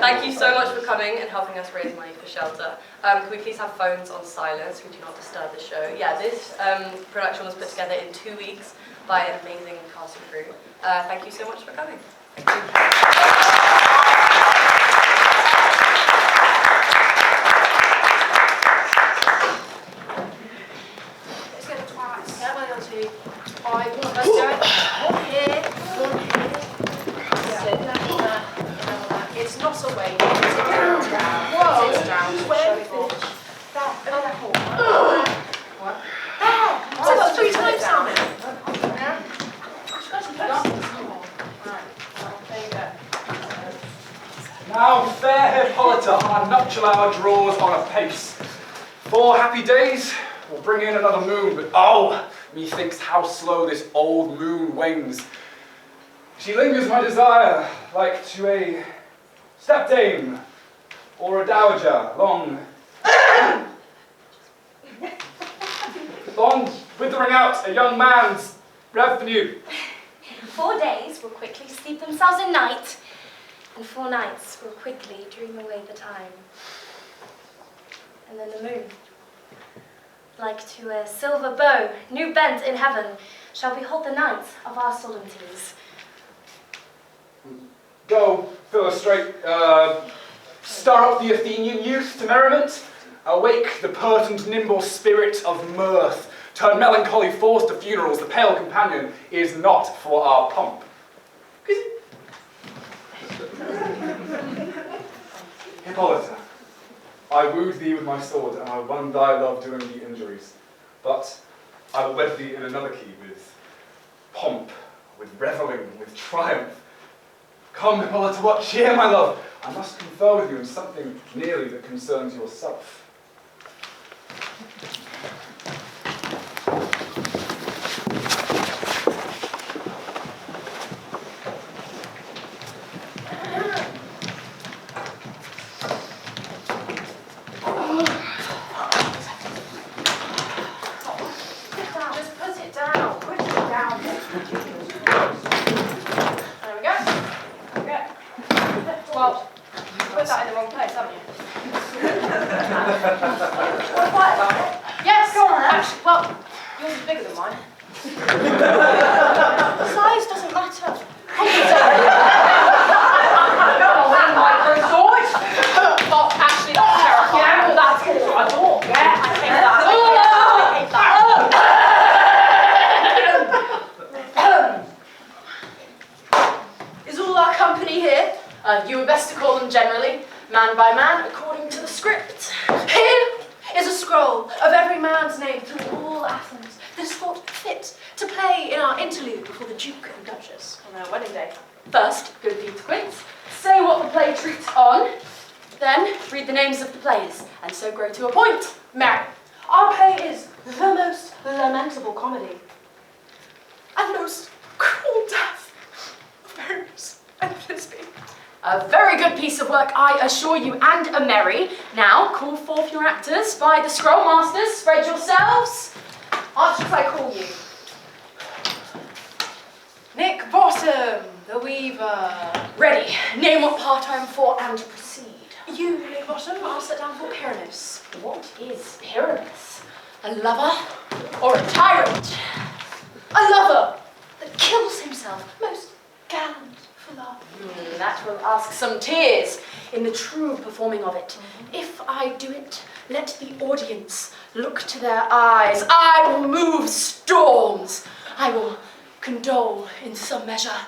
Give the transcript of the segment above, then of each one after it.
Thank you so much for coming and helping us raise money for shelter. Can we please have phones on silent so we do not disturb the show? Yeah, this production was put together in 2 weeks by an amazing cast and crew. Thank you so much for coming. Thank you. Let's get the twice. Yeah, 1 and 2. 5. Let's do it. One here, one here. Sit down. It's not a wave. It's a down. Whoa. It's down. Where finish? That. What? There. So that's 3 times now. Yeah. There you go. Now, fair Hippolyta, our nuptial hour draws on a pace. 4 happy days will bring in another moon, but oh, methinks how slow this old moon wanes. She lingers my desire, like to a stepdame or a dowager, long withering out a young man's revenue. 4 days will quickly sleep themselves in night, and 4 nights will quickly dream away the time. And then the moon, like to a silver bow, new bent in heaven, shall behold the night of our solemnities. Go, Philostrate, stir up the Athenian youth to merriment, awake the pert and nimble spirit of mirth, turn melancholy force to funerals, the pale companion is not for our pomp. Hippolyta, I wooed thee with my sword, and I won thy love doing thee injuries, but I will wed thee in another key, with pomp, with revelling, with triumph. Come, Hippolyta, what cheer, my love? I must confer with you in something nearly that concerns yourself. Just put it down. Put it down. There we go. Okay. Well, you put that in the wrong place, haven't you? What? Yes, go on. Actually, well, yours is bigger than mine. Size doesn't matter. Oh, actually, that's terrifying. Yeah, well, that's what I thought. Yeah, I hate that. I hate that. Is all our company here? You had best to call them generally, man by man, according to the script. Here is a scroll of every man's name through all Athens that is thought fit to play in our interlude before the Duke and Duchess on their wedding day. First, good Peter Quince, say what the play treats on, then read the names of the players, and so grow to a point. Mary, our play is the most lamentable comedy and most cruel death of Marius and Thisbe. A very good piece of work, I assure you, and a merry. Now, call forth your actors by the scroll masters. Spread yourselves. What should I call you? Nick Bottom, the weaver. Ready. Name what part I am for and proceed. You, Nick Bottom, I'll set down for Pyramus. What is Pyramus? A lover or a tyrant? A lover that kills himself, most gallant for love. That will ask some tears in the true performing of it. If I do it, let the audience look to their eyes. I will move storms. I will condole in some measure.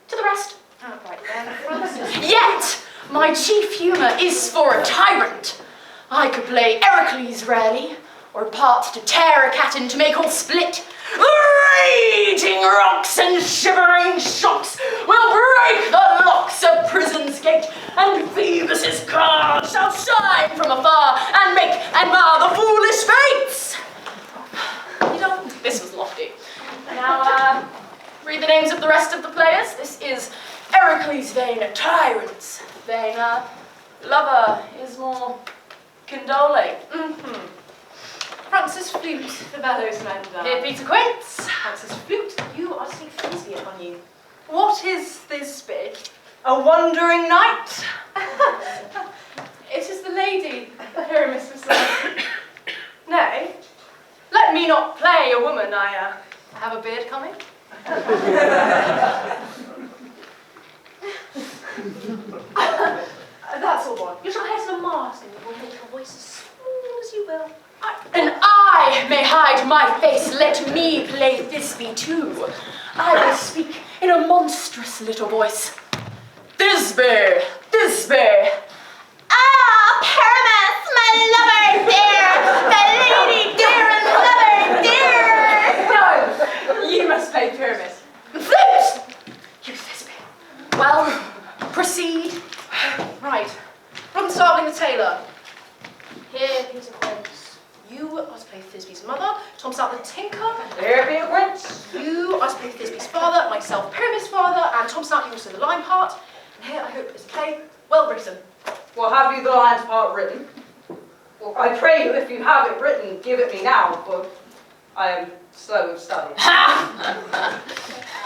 To the rest. Right then, Francis. Yet, my chief humour is for a tyrant. I could play Heracles rarely, or a part to tear a cat in to make all split. Raging rocks and shivering shocks will break the locks of prison's gate, and Phoebus's car shall shine from afar and make and mar the foolish fates. You know, this was lofty. Now, read the names of the rest of the players. This is Heracles' vein, tyrant's vein. Lover is more condoling. Francis Flute, the bellows mender. Here, Peter Quince. Francis Flute, you are seeing Thisbe upon you. What is Thisbe? A wandering knight? It is the lady, Pyramus was saying. Nay, let me not play a woman. I have a beard coming. That's all one. You shall hear some mask and you will make your voice as smooth as you will. And I may hide my face, let me play Thisbe too. I will speak in a monstrous little voice. Thisbe, Thisbe. Ah, Pyramus, my lover dear, my lady dear and lover dear. No, you must play Pyramus. Flute! You Thisbe. Well, proceed. Right, from Starveling the tailor. Here, Peter Quince. You must play Thisbe's mother. Tom Stout the tinker. Here be a prince. You must play Thisbe's father, myself Pyramus' father, and Tom Stout, you also the line part. And here, I hope, is a play well written. Well, have you the lion's part written? Well, I pray you, if you have it written, give it me now, for I am slow of study.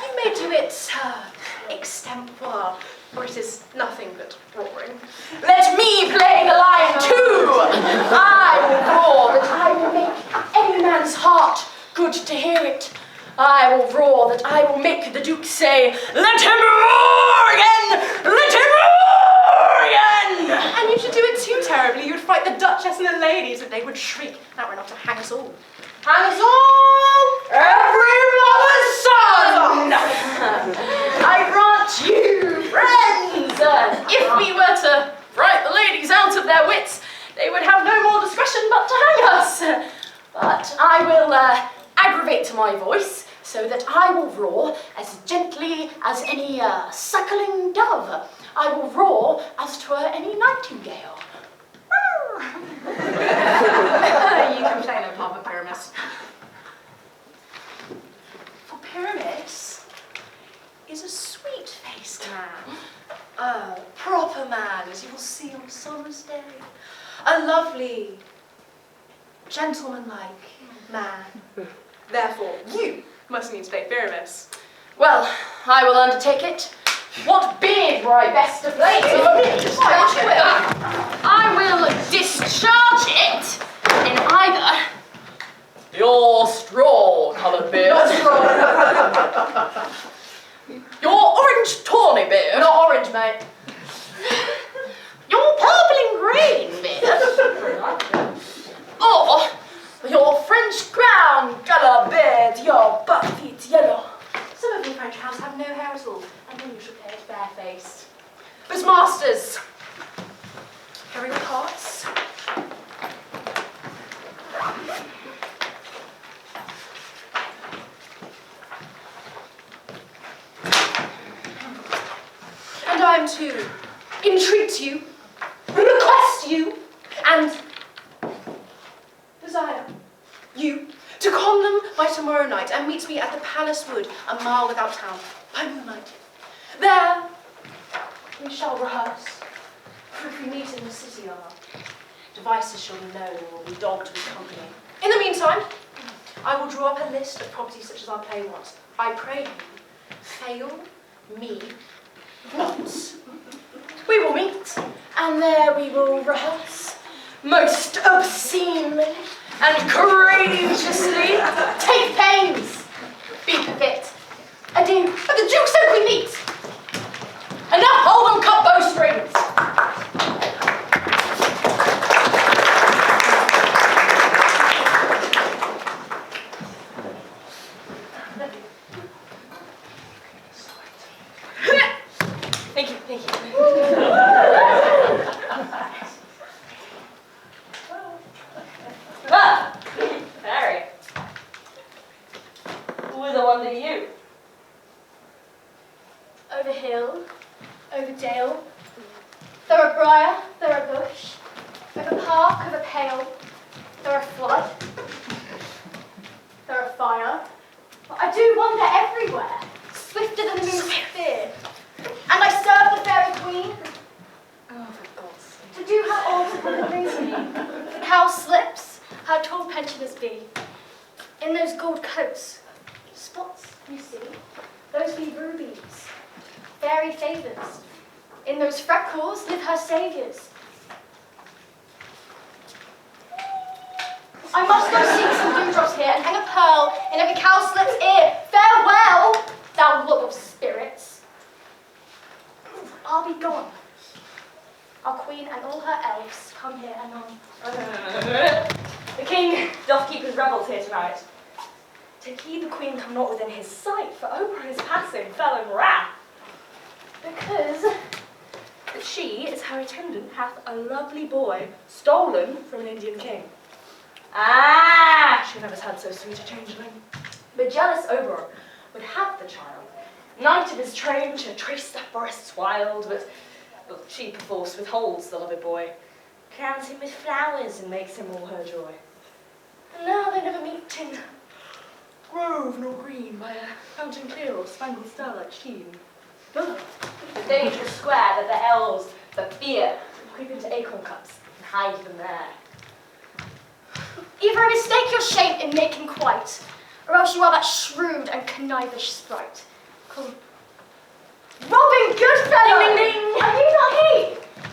You may do it extempore, for it is nothing but roaring. Let me play the lion too! I will roar that I will make any man's heart good to hear it. I will roar that I will make the Duke say, "Let him roar again! Let him roar again!" And you should do it too terribly. You would fright the Duchess and the ladies, and they would shriek. That were enough to hang us all. Hang us all! Every mother's son! I grant you, friends, if we were to fright the ladies out of their wits, they would have no more discretion but to hang us. But I will aggravate my voice so that I will roar as gently as any suckling dove. I will roar as 'twere any nightingale. You can play no part of Pyramus. For Pyramus is a sweet-faced man, a proper man, as you will see on a summer's day, a lovely, gentlemanlike man. Therefore, you must needs play Pyramus. Well, I will undertake it. What beard were I best to play? I will discharge it in either your straw-coloured beard, your orange tawny beard, not orange, mate, your purple and green beard, or your French crown colour beard, your buck-feet yellow. Some of you French hounds have no hair at all, and then you should play it barefaced. But masters, here are your parts. And I am to entreat you, request you, and desire you to con them by tomorrow night and meet me at the Palace Wood, a mile without town, by moonlight. There we shall rehearse, for if we meet in the city, our devices shall be known and will be dogged with company. In the meantime, I will draw up a list of properties such as our play wants. I pray you, fail me not. We will meet, and there we will rehearse, most obscenely and courageously. Take pains, be fit. Adieu, at the Duke's Oak we meet. And now hold on cut bowstrings. Thank you, thank you. Ah! Harry. Who is the one to you? Over hill, over dale, through a briar, through a bush, over park, over pale, through a flood, through a fire. I do wander everywhere, swifter than the moon's spear, and I serve the fairy queen. Oh, for God's sake. To do her all that brings me, the cow slips, her tall pensioners be. In those gold coats, spots, you see, those be rubies, fairy favours, In those freckles live her saviours. I must go seek some dewdrops here and hang a pearl in every cowslip's ear. Farewell, thou lot of spirits. I'll be gone. Our queen and all her elves come here anon. The king doth keep his revels here tonight. Take heed the queen come not within his sight, for Oberon is passing, fell in wrath. Because That she, as her attendant, hath a lovely boy stolen from an Indian king. Ah, she never had so sweet a changeling. But jealous Oberon would have the child, knight of his train to trace the forests wild, but she perforce withholds the loved boy, crowns him with flowers and makes him all her joy. And now they never meet in grove nor green by a fountain clear or spangled starlight sheen. The dangerous square that the elves, the fear, creep into acorn cups and hide them there. either I mistake your shape in making quite, or else you are that shrewd and connivish sprite. Called Robin Goodfellow! Ding, ding, ding. Are you not he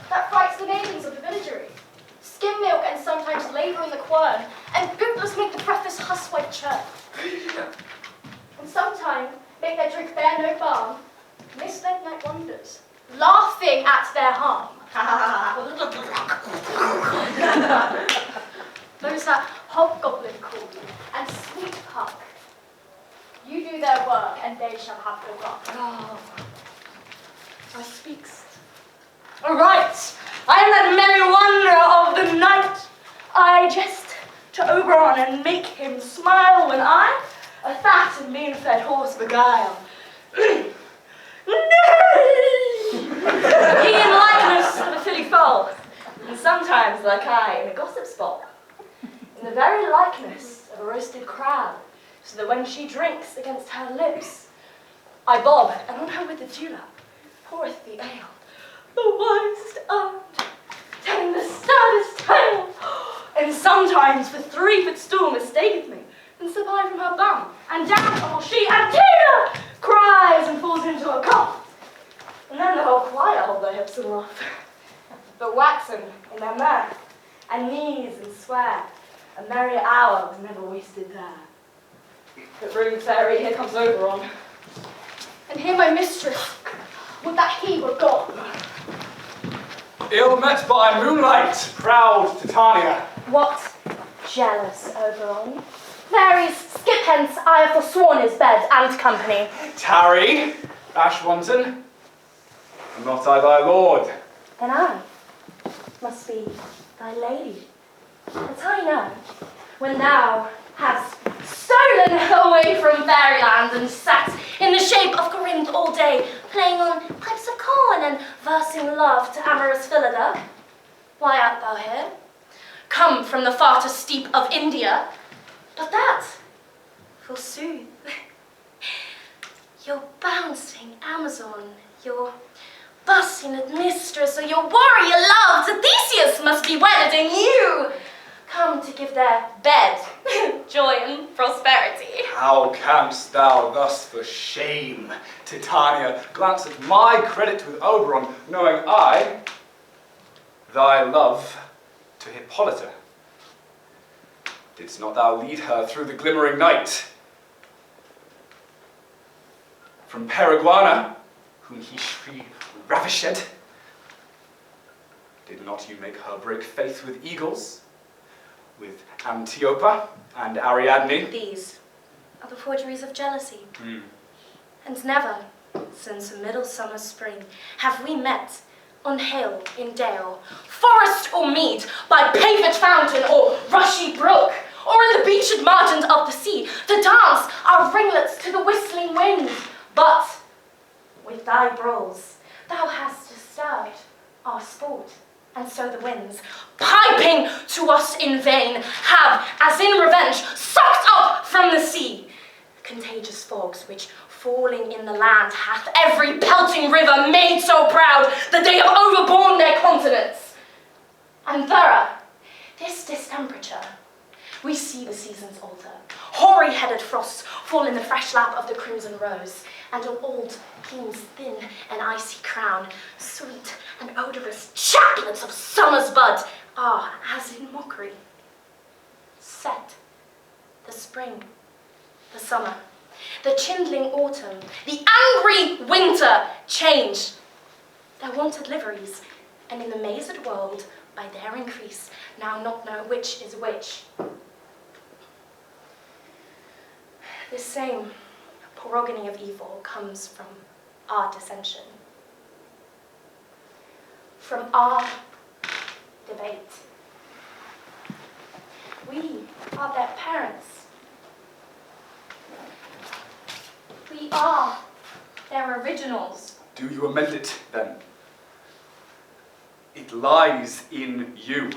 that frights the maidens of the villagery? Skim milk and sometimes labour in the quern, and bootless make the breathless huswife chirp. And sometimes make their drink bear no balm, misled night wonders, laughing at their harm. Those that hobgoblin call you, and sweet puck. You do their work, and they shall have the luck. Oh, thou speakst. All right, I am that merry wanderer of the night. I jest to Oberon and make him smile when I, a fat and lean-fed horse, beguile. Nay! He in likeness of a filly foal, and sometimes, like I, in a gossip spot, in the very likeness of a roasted crab, so that when she drinks against her lips, I bob, and on her with the dewlap poureth the ale, the wisest aunt, telling the saddest tale, and sometimes for 3 foot stool mistaketh me, and sup I from her bum, and down tumble she, and Tina cries and falls into a cough. And then the whole choir hold their hips and laugh, but waxen in their mirth, and knees and swear, a merry hour was never wasted there. But rude fairy, here comes Oberon. And here my mistress, would that he were gone. Ill met by moonlight, proud Titania. What jealous Oberon? Mary's skip hence, I have forsworn his bed and company. Tarry, rash wanton. Am not I thy lord? Then I must be thy lady. As I know, when thou hast stolen away from fairyland and sat in the shape of Corinth all day, playing on pipes of corn and versing love to amorous Philida. Why art thou here? Come from the far to steep of India, but that, forsooth, your bouncing Amazon, your bustinate mistress, or your warrior love to Theseus must be wedded, and you come to give their bed joy and prosperity. How canst thou thus for shame, Titania, glance at my credit with Oberon, knowing I, thy love to Hippolyta? Didst not thou lead her through the glimmering night? From Paraguana, whom he ravished, did not you make her break faith with eagles, with Antiopa and Ariadne? These are the forgeries of jealousy. Mm. And never, since a midsummer spring, have we met on hill, in dale, forest or mead, by paved fountain or rushy brook, or in the beached margins of the sea, to dance our ringlets to the whistling wind. But with thy brawls, thou hast disturbed our sport, and so the winds, piping to us in vain, have, as in revenge, sucked up from the sea contagious fogs, which, falling in the land, hath every pelting river made so proud that they have overborne their continents. And thorough, this distemperature, We see the seasons alter. Hoary-headed frosts fall in the fresh lap of the crimson rose, and on old King's thin and icy crown, sweet and odorous chaplets of summer's bud are, as in mockery, set. The spring, the summer, the chindling autumn, the angry winter change their wonted liveries, and in the mazed world, by their increase, now not know which is which. This same progeny of evil comes from our dissension, from our debate. We are their parents. We are their originals. Do you amend it, then? It lies in you.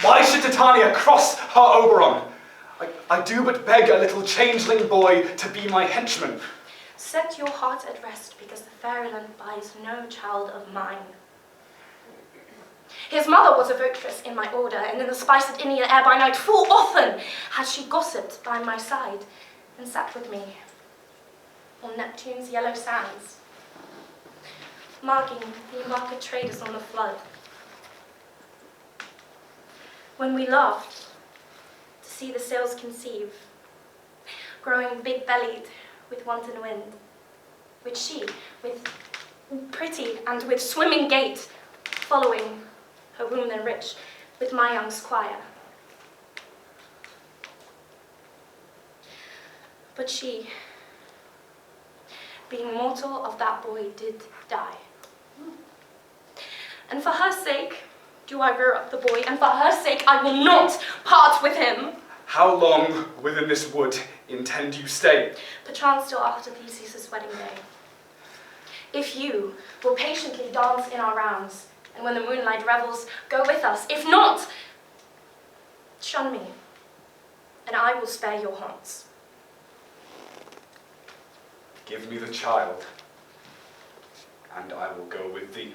Why should Titania cross her Oberon? I do but beg a little changeling boy to be my henchman. Set your heart at rest, because the fairyland buys no child of mine. His mother was a votress in my order, and in the spiced Indian air by night full often had she gossiped by my side, and sat with me on Neptune's yellow sands, marking the market traders on the flood. When we laughed to see the sails conceive, growing big-bellied with wanton wind, which she, with pretty and with swimming gait, following her womb then rich, with my young squire. But she, being mortal of that boy, did die. And for her sake do I rear up the boy, and for her sake I will not part with him. How long within this wood intend you stay? Perchance till after Theseus' wedding day. If you will patiently dance in our rounds, and when the moonlight revels, go with us. If not, shun me, and I will spare your haunts. Give me the child, and I will go with thee.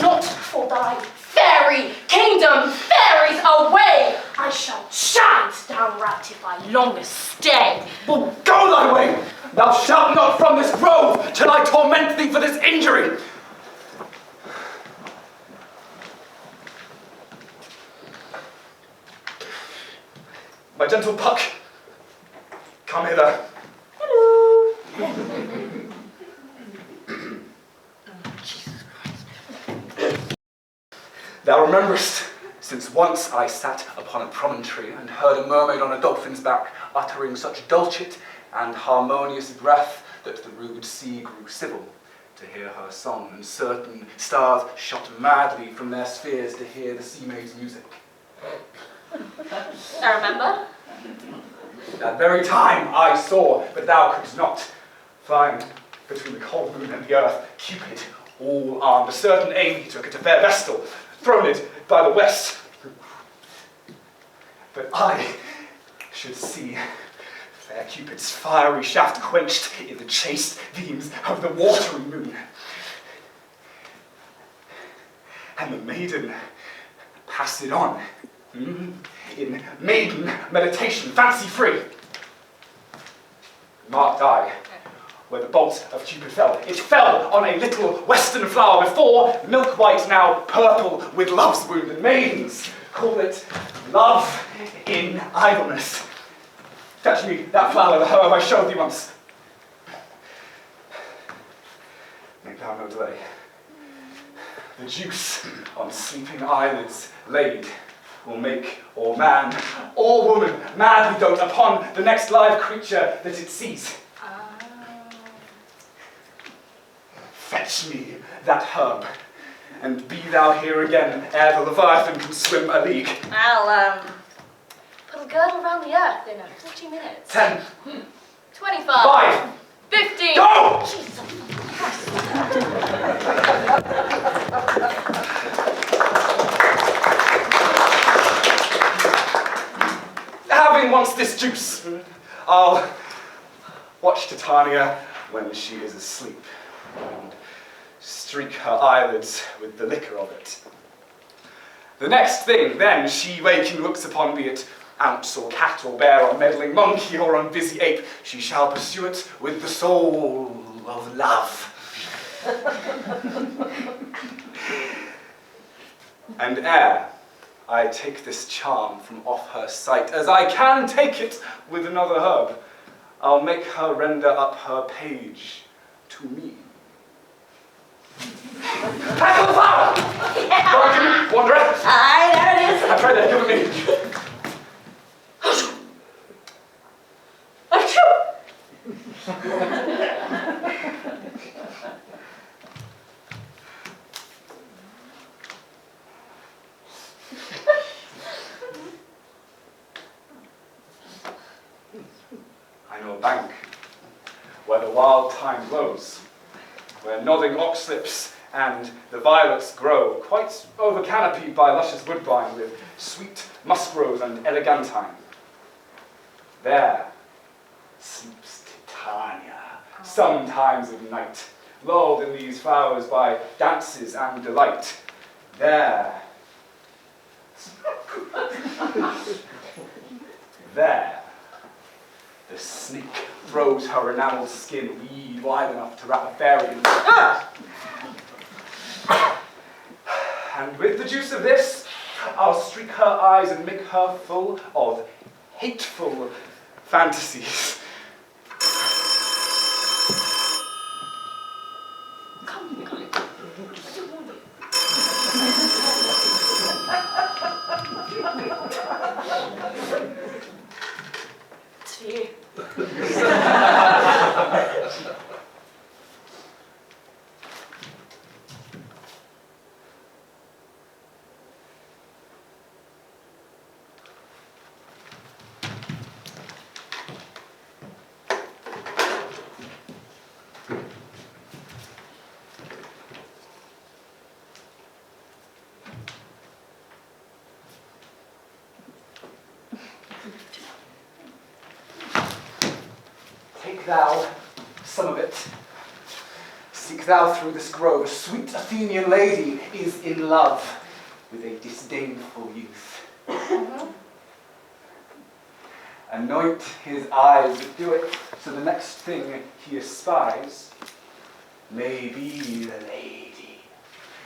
Not for thy fairy kingdom, fairies away! I shall shine downright if I longer stay. Well, go thy way! Thou shalt not from this grove till I torment thee for this injury! My gentle Puck, come hither. Hello. Thou rememberest, since once I sat upon a promontory and heard a mermaid on a dolphin's back uttering such dulcet and harmonious breath that the rude sea grew civil to hear her song, and certain stars shot madly from their spheres to hear the sea maid's music. I remember. That very time I saw, but thou couldst not find between the cold moon and the earth Cupid, all armed. A certain aim he took at a fair vestal, thrown it by the west. But I should see fair Cupid's fiery shaft quenched in the chaste beams of the watery moon. And the maiden passed it on, in maiden meditation, fancy-free. Marked I where the bolt of Cupid fell. It fell on a little western flower, before milk-white, now purple with love's wound, and maidens call it love in idleness. Fetch me that flower, the herb I showed thee once. Make thou no delay. The juice on sleeping eyelids laid will make or man or woman madly dote upon the next live creature that it sees. Fetch me that herb, and be thou here again ere the Leviathan can swim a league. I'll, put a girdle around the earth in 40 minutes. 10, 25. 5, 15. go! Jesus. Having once this juice, I'll watch Titania when she is asleep, and streak her eyelids with the liquor of it. The next thing, then, she waking looks upon, be it ounce or cat or bear or meddling monkey or on busy ape, she shall pursue it with the soul of love. And ere I take this charm from off her sight, as I can take it with another herb, I'll make her render up her page to me. Tackle the flower! Yeah. Wanderer! Aye, there it is. I pray that give me. I know a bank where the wild thyme blows, where nodding oxlips and the violets grow, quite over canopied by luscious woodbine with sweet musk rose and elegantine. There sleeps Titania, sometimes of night, lulled in these flowers by dances and delight. There, the snake throws her enamelled skin weed wide enough to wrap a fairy in. And with the juice of this, I'll streak her eyes and make her full of hateful fantasies. Come. It's for you. Take thou some of it. Seek thou through this grove. A sweet Athenian lady is in love with a disdainful youth. Anoint his eyes, do it, so the next thing he espies may be the lady.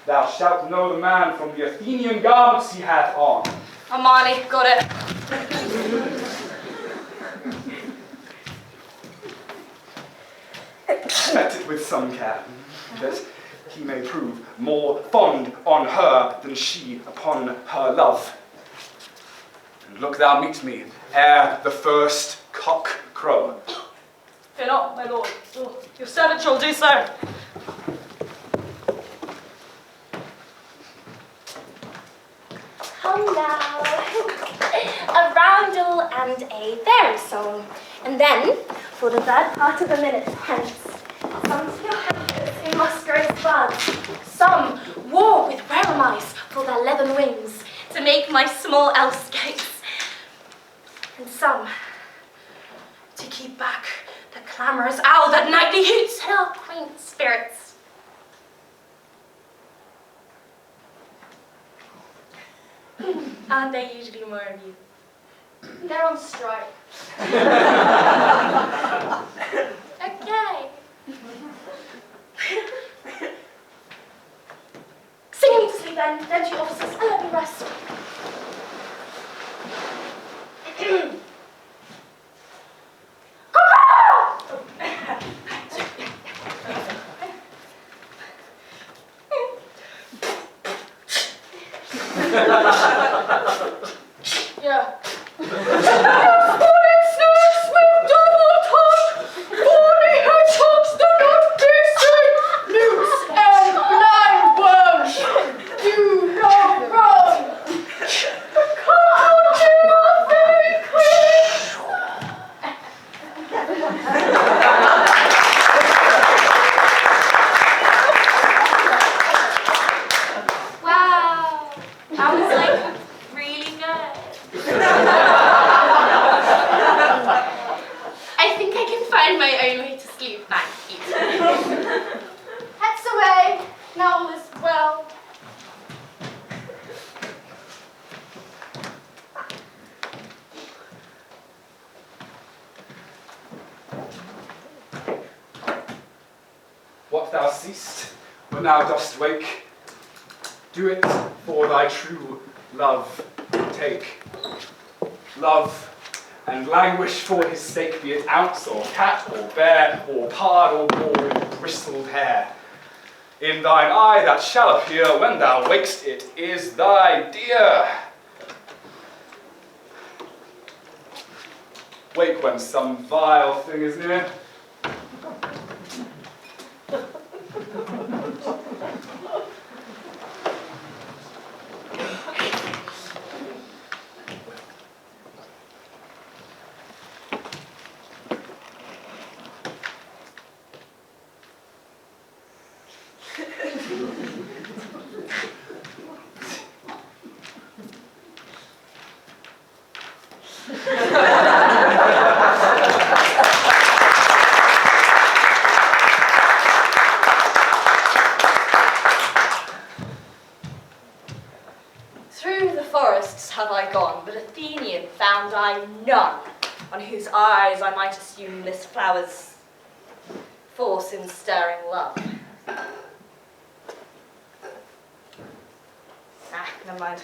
Thou shalt know the man from the Athenian garments he hath on. Armani, got it. Select it with some care, that he may prove more fond on her than she upon her love. And look thou meet me ere the first cock crow. Fear not, my lord. Your servant shall do so. Come now. A roundel and a fairy song. And then, for the third part of a minute hence, some to your hampers in musgrave buds, some war with where mice for their leathern wings, to make my small elf skates, and some to keep back the clamorous owl that nightly hoots in our quaint spirits. Aren't there usually more of you? They're on strike. Okay. Sing me to sleep then, you officers, and let me rest. Yeah. Wow, that was like really good. I think I can find my own way to sleep, thank you. Heads away, now all is well. what thou seest when thou dost wake. Do it for thy true love take. Love and languish for his sake, be it ounce or cat or bear or pard or boar with bristled hair. In thine eye that shall appear when thou wakest, it is thy dear. Wake when some vile thing is near. Through the forests have I gone, but Athenian found I none, on whose eyes I might assume this flower's force in stirring love. Never mind.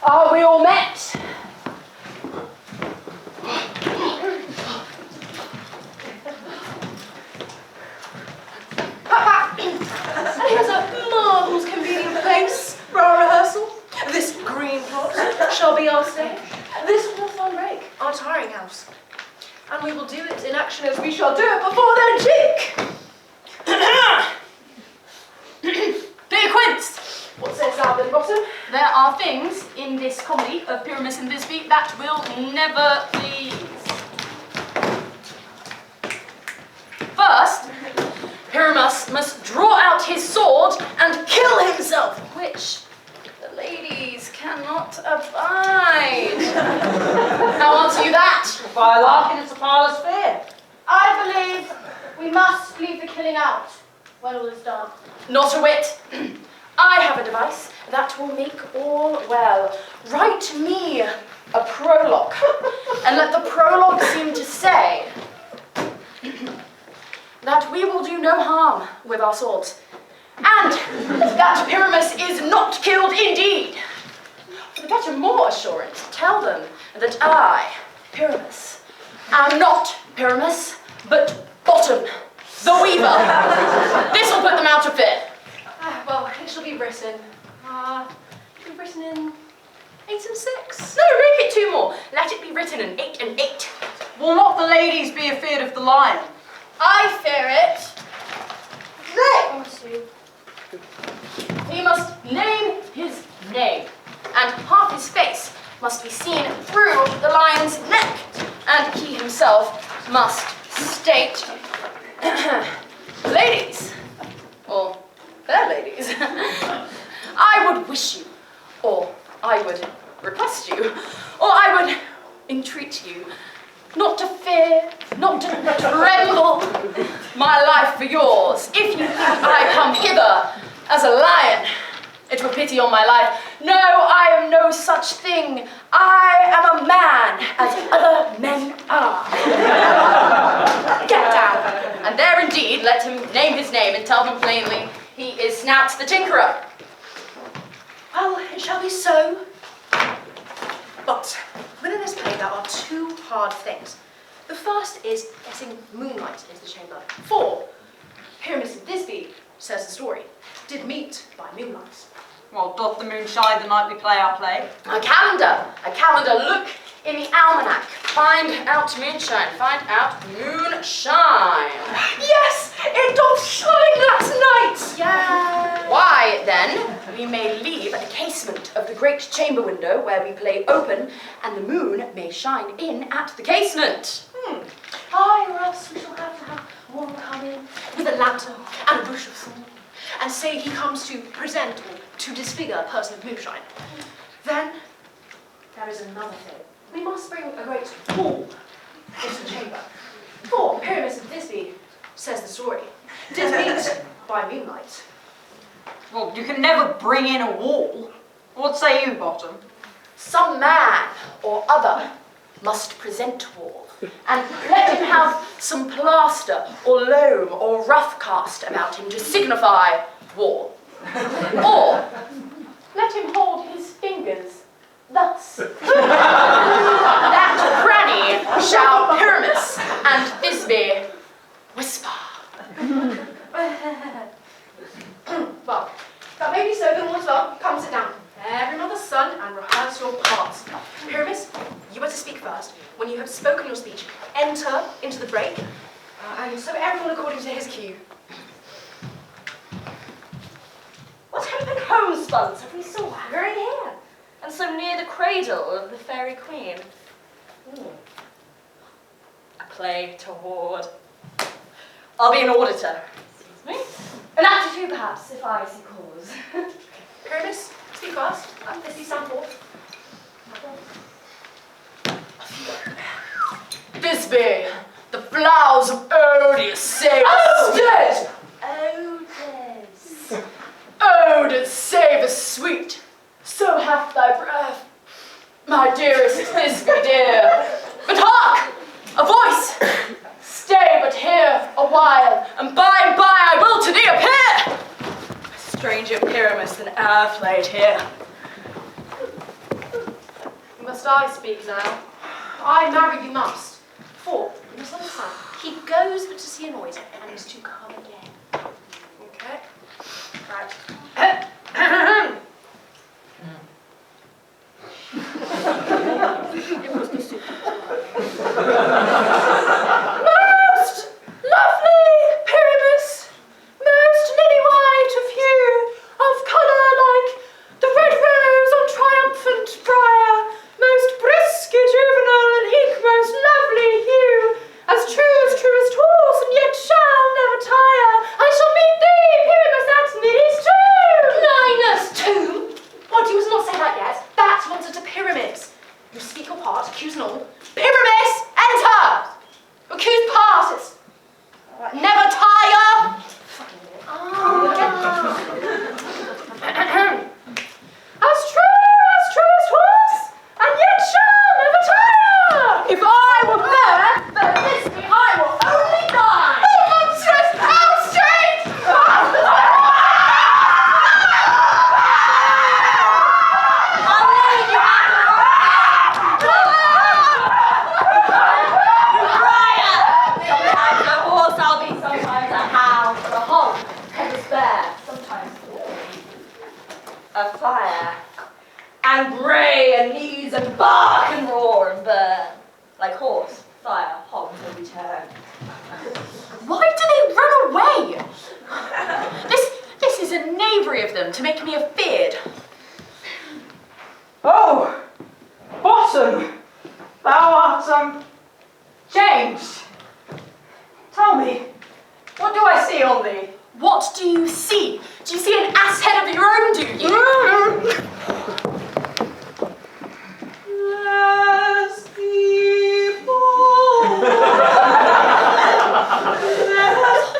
Are we all met? And here's a marvelous convenient place for our rehearsal. This green plot shall be our stage. This hawthorn brake, our tiring house. And we will do it in action as we shall do it before their cheek. Dear Quince, what says thou, Billy Bottom? There are things in this comedy of Pyramus and Thisbe that will never please. First, Pyramus must draw out his sword and kill himself, which the ladies cannot abide. How answer you that? By a lark, it's a parlour's fear. I believe we must leave the killing out when all is done. Not a whit. I have a device that will make all well. Write me a prologue, and let the prologue seem to say that we will do no harm with our swords, and that Pyramus is not killed indeed. For the better more assurance, tell them that I, Pyramus, am not Pyramus, but Bottom, the weaver. This will put them out of fear. Well, it shall be written. It'll be written in 8 and 6. No, make it 2 more. Let it be written in 8 and 8. Will not the ladies be afeard of the lion? I fear it. They must do. He must name his name, and half his face must be seen through the lion's neck, and he himself must state, ladies, or fair ladies, I would wish you, or I would request you, or I would entreat you, not to fear, not to tremble my life for yours. If you think I come hither as a lion, it were pity on my life. No, I am no such thing. I am a man, as other men are. Get down. And there indeed, let him name his name and tell them plainly, he is Snout the Tinkerer. Well, it shall be so. But within this play there are 2 hard things. The first is getting moonlight into the chamber. For Pyramus and Thisbe, says the story, did meet by moonlight. Well, doth the moon shine the night we play our play? A calendar, look in the almanac, find out moonshine, find out moonshine. Yes, it doth shine that night. Yeah. Why, then, we may leave a casement of the great chamber window where we play open, and the moon may shine in at the casement. Aye, or else we shall have to have one come in with a lantern and a bush of thorn, and say he comes to present or to disfigure a person of moonshine. Then there is another thing. We must bring a great Poole into the chamber. For Pyramus and Thisbe, says the story, did meet by moonlight. Well, you can never bring in a wall. What say you, Bottom? some man or other must present wall, and let him have some plaster or loam or rough cast about him to signify wall. Or let him hold his fingers thus. That granny shall Pyramus and Thisbe whisper. Well, that may be so, then all is well. Come sit down, every mother's son, and rehearse your parts. Pyramus, you are to speak first. When you have spoken your speech, enter into the break, and so everyone according to his cue. What open homespuns have we so haggard here, and so near the cradle of the fairy queen? A play toward. I'll be an auditor. Excuse me. An actor too, perhaps, if I see cause. Pyramus, speak first. This is sample. Thisbe, the flowers of odious say. Odors! Odors. Odors save us sweet. So hath thy breath, my dearest Thisbe dear. But hark! A voice! Stay but here a while, and by and by I will to thee appear. Stranger Pyramus than e'er played here. Must I speak now? I marry you must. For, you must understand, he goes but to see a noise, and is to come again. Okay? Right. It was the soup. Most lovely Pyramus, most lily white of hue, of colour like the red rose on triumphant briar, most brisk, juvenile, and eke most lovely hue, as truest horse, and yet shall never tire. I shall meet thee, Pyramus, at Middy's tomb. Linus' tomb? What, you must not say that yet. That answer to Pyramus. You speak your part, accuse and all. Pyramus, enter! Accuse passes. Never tire. As truest horse, and yet shall never tire. If I were there, then this me I will only die. Oh, monstrous! How strange! A fire, and bray and knees and bark and roar and burn, like horse, fire, hog will return. Why do they run away? This is a knavery of them to make me afeard. Oh, Bottom, thou art, changed. Tell me, what do I see on thee? What do you see? Do you see an ass head of your own, do you? Bless thee, Poole. Bless thee,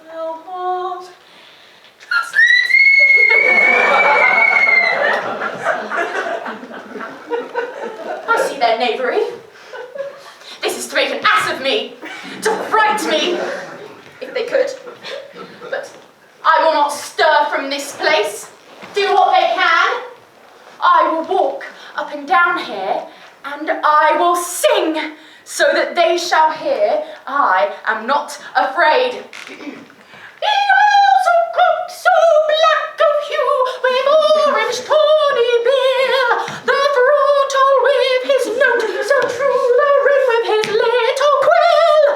thou art. I see their knavery. This is to make an ass of me, to fright me, if they could. But I will not stir from this place. Do what they can. I will walk up and down here, and I will sing, so that they shall hear I am not afraid. So cooked, so black of hue, with orange tawny bill, the throttle with his note, so true the ring with his little quill.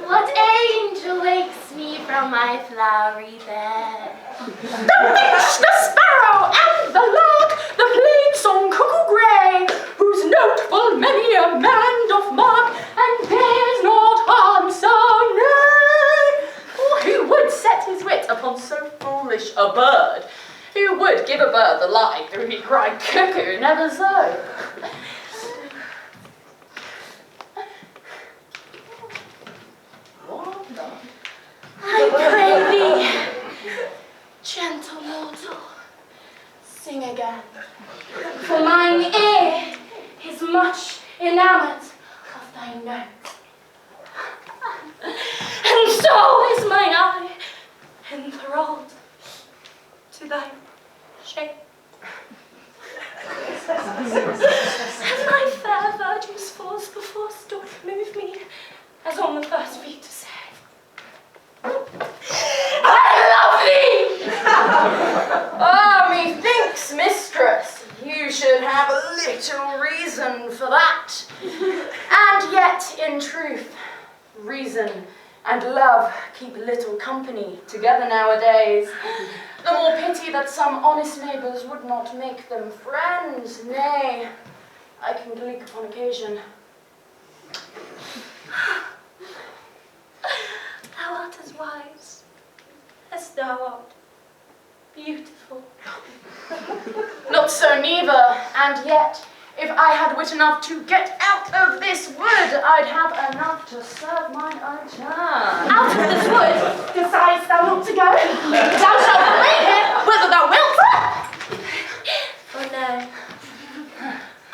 What angel wakes me from my flowery bed? The finch, the sparrow, and the lark, the plain song cuckoo grey, whose note full many a man doth mark, and dares not answer nay. Or who would set his wit upon so foolish a bird? Who would give a bird the lie, though he cried cuckoo, never so? again. For mine ear is much enamoured of thy note, and so is mine eye enthralled to thy shape. And my fair virgin's force perforce doth move me, as on the first feet to say, I love thee! Ah, methinks, mistress, you should have a little reason for that. And yet, in truth, reason and love keep little company together nowadays. The more pity that some honest neighbours would not make them friends. Nay, I can gleek upon occasion. Thou art as wise as thou art beautiful. Not so neither, and yet, if I had wit enough to get out of this wood, I'd have enough to serve mine own turn. Out of this wood, desirest thou not to go? Thou shalt remain here, whether thou wilt. For no,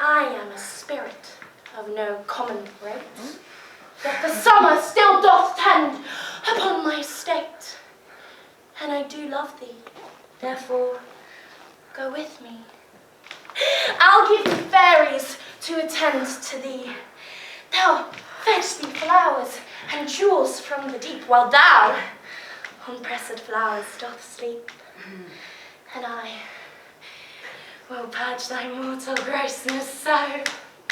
I am a spirit of no common race, yet the summer still doth tend upon my estate, and I do love thee, therefore go with me. I'll give thee fairies to attend to thee. They'll fetch thee flowers and jewels from the deep, while thou on pressed flowers doth sleep. And I will purge thy mortal grossness so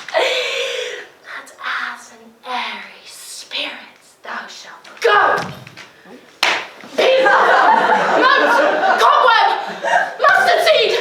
that as an airy spirit thou shalt Go! Beaver! Moat! Cobweb! Mustard seed!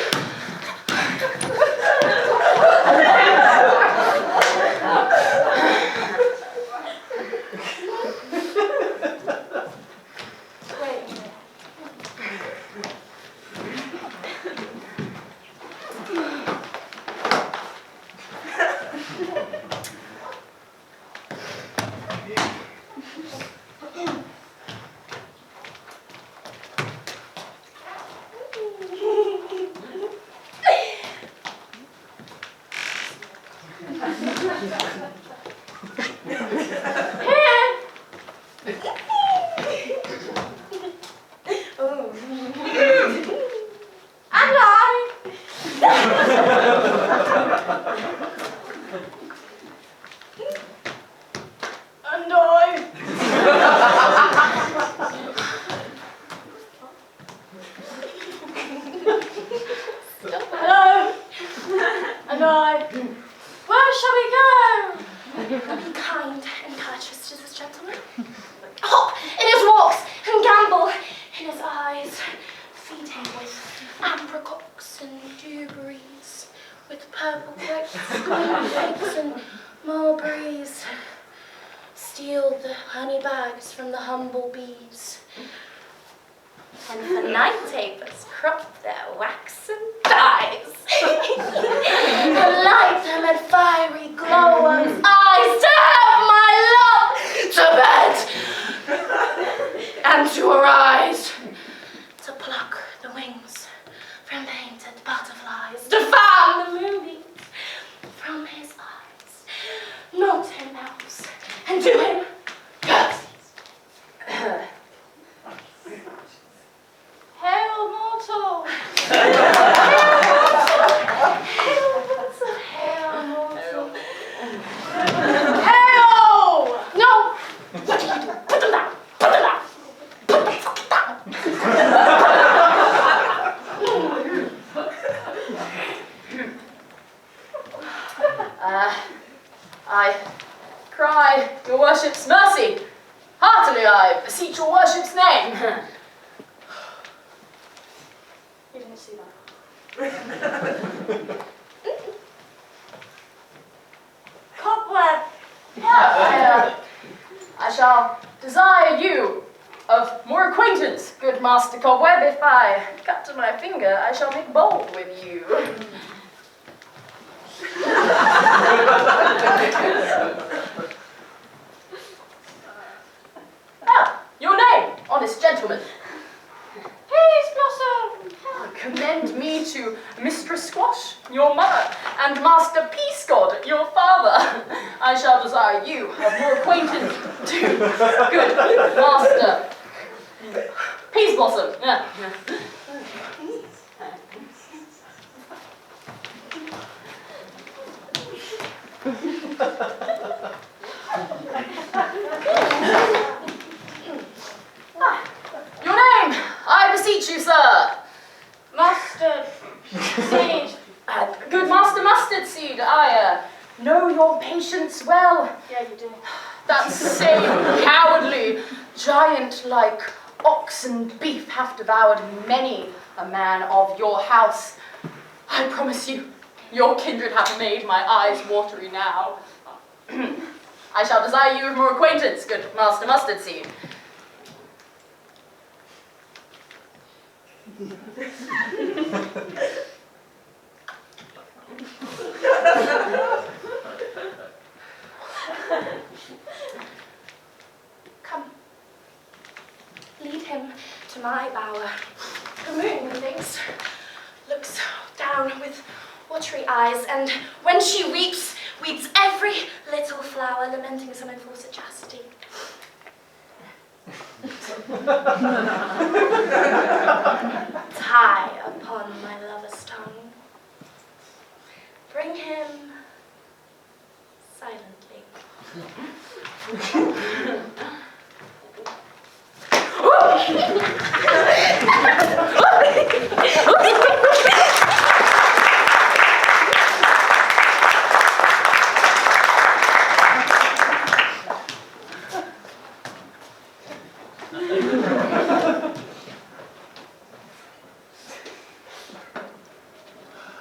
I cry your worship's mercy. Heartily I beseech your worship's name. You didn't see that. Cobweb! I shall desire you of more acquaintance, good Master Cobweb. If I cut to my finger, I shall make bold with you. Your name, honest gentleman? Peace Blossom! Commend me to Mistress Squire. I shall desire you have more acquaintance to good master Peas Blossom. Yeah. Your name, I beseech you, sir. Mustard seed. Good Master Mustard Seed, I know your patience well. Yeah, you do. That same cowardly, giant-like ox and beef have devoured many a man of your house. I promise you, your kindred have made my eyes watery now. I shall desire you of more acquaintance, good Master Mustard Seed. Come. Lead him to my bower. The moon, methinks, looks down with watery eyes, and when she weeps, weeps every little flower, lamenting some enforced chastity. Tie upon my lover's tongue. Bring him silently.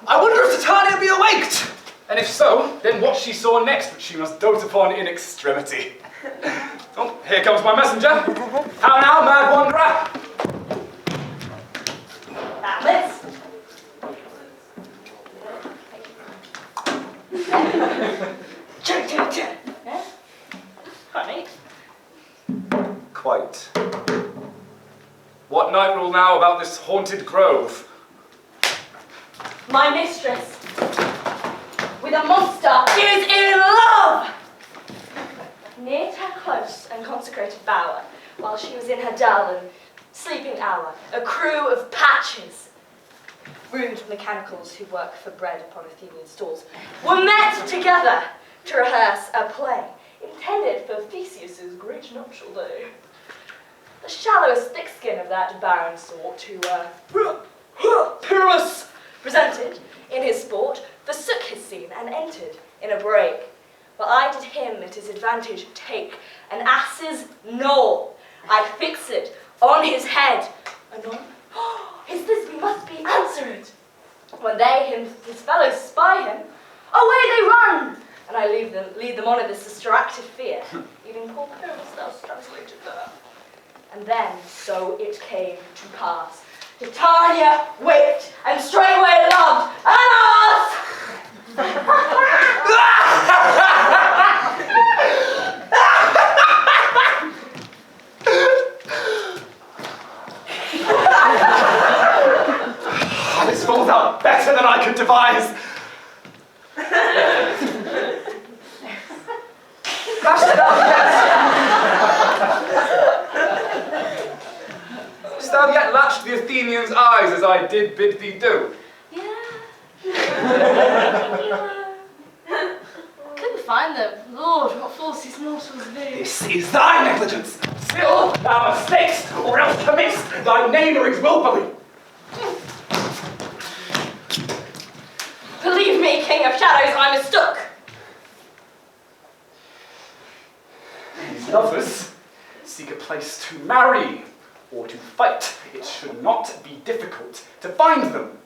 I wonder if Titania be awaked! And if so, then what she saw next, which she must dote upon in extremity. Oh, here comes my messenger. How now, mad wanderer? Alice. Honey. Quite. What night rule now about this haunted grove? My mistress, with a monster, is in love! Near to her close and consecrated bower, while she was in her dull and sleeping hour, a crew of patches, rude mechanicals who work for bread upon Athenian stalls, were met together to rehearse a play intended for Theseus's great nuptial day. The shallowest thick skin of that barren sort who, Pyrrhus presented in his sport, forsook his scene and entered in a break. While I did him at his advantage take an ass's knoll. I fix it on his head. Anon, his Thisbe must be answered. When they, his fellows, spy him, away they run, and I lead them on in this distracted fear, leaving poor Pyrrhus thus translated there. And then so it came to pass. Titania waked and straightway loved Anas! This falls out better than I could devise. Hast thou yet latched the Athenian's eyes as I did bid thee do? Couldn't find them. Lord, what force these mortals be. This is thy negligence. Still, thou mistakest, or else committest thy knaveries wilfully. Believe me, King of Shadows, I mistook. These lovers seek a place to marry or to fight. It should not be difficult to find them.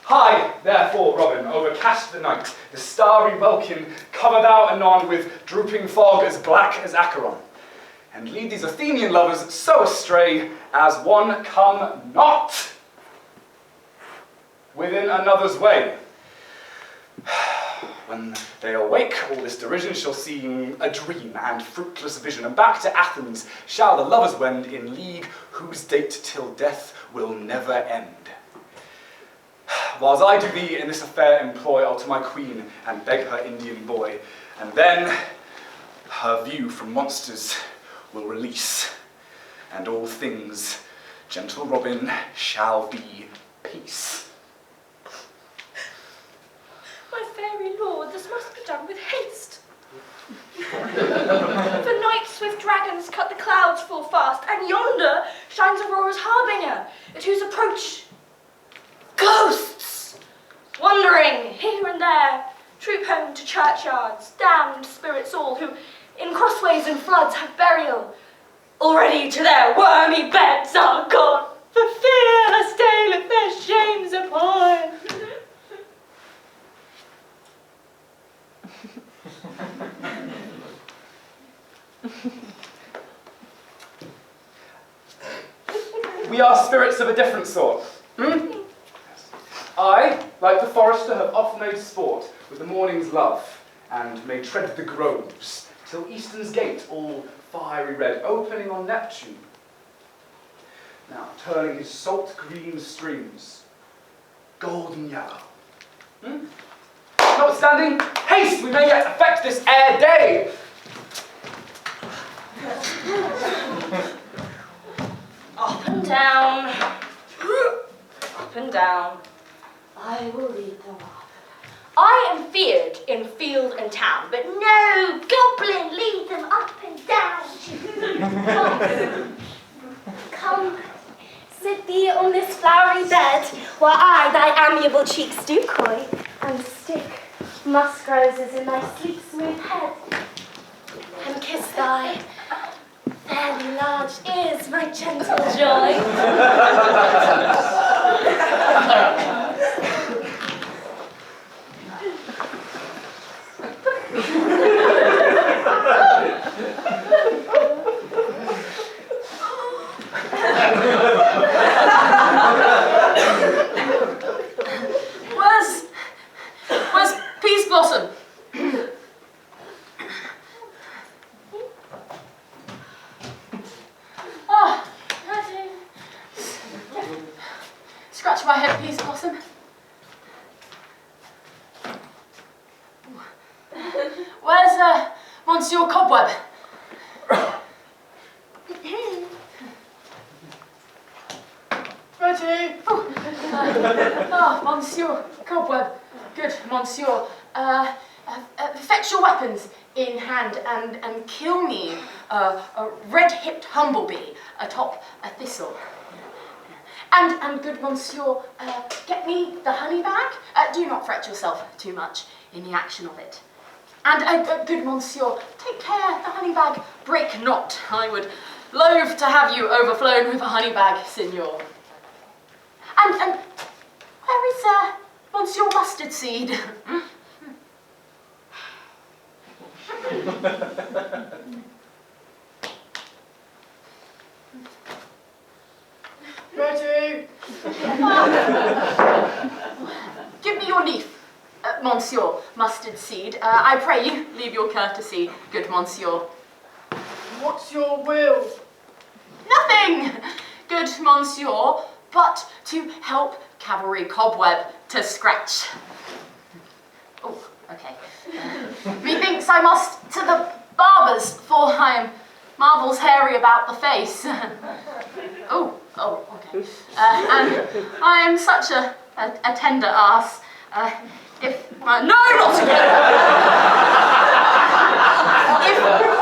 High, therefore, Robin, overcast the night, the starry welkin, cover thou anon with drooping fog as black as Acheron, and lead these Athenian lovers so astray as one come not within another's way. When they awake, all this derision shall seem a dream and fruitless vision, and back to Athens shall the lovers wend in league whose date till death will never end. whiles I do thee in this affair employ, I'll to my queen and beg her Indian boy, and then her view from monsters will release, and all things, gentle Robin, shall be peace. My fairy lord, this must be done with haste. For night swift dragons cut the clouds full fast, and yonder shines Aurora's harbinger, at whose approach ghosts, wandering here and there, troop home to churchyards, damned spirits all, who in crossways and floods have burial, already to their wormy beds are gone, for fear us daleth their shames upon. We are spirits of a different sort. I, like the forester, have oft made sport with the morning's love, and may tread the groves, till Eastern's gate, all fiery red, opening on Neptune. Now, turning his salt green streams, golden yellow. Notwithstanding, haste, we may yet effect this ere day. Up and down, up and down, I will lead them up. I am feared in field and town, but no goblin lead them up and down. Come, sit thee on this flowery bed, while I thy amiable cheeks do coy, and stick musk roses in thy sleek smooth head, and kiss thy fairly large ears, my gentle joy. Where's Peace Blossom? Scratch my head, Peace Blossom. Where's Monsieur Cobweb? Ready? Monsieur Cobweb. Good, Monsieur. Fetch your weapons in hand and kill me a red-hipped humblebee atop a thistle. And good Monsieur, get me the honey bag. Do not fret yourself too much in the action of it. And good Monsieur, take care the honey bag break not. I would loathe to have you overflown with a honey bag, Signor. And where is Monsieur Mustard Seed? Ready? Give me your leaf, Monsieur Mustard Seed. I pray you, leave your courtesy, good Monsieur. What's your will? Nothing, good Monsieur, but to help Cavalry Cobweb to scratch. Oh, okay. Methinks I must to the barber's, for I am marvels hairy about the face. Oh, okay. And I am such a tender ass. No, not again! If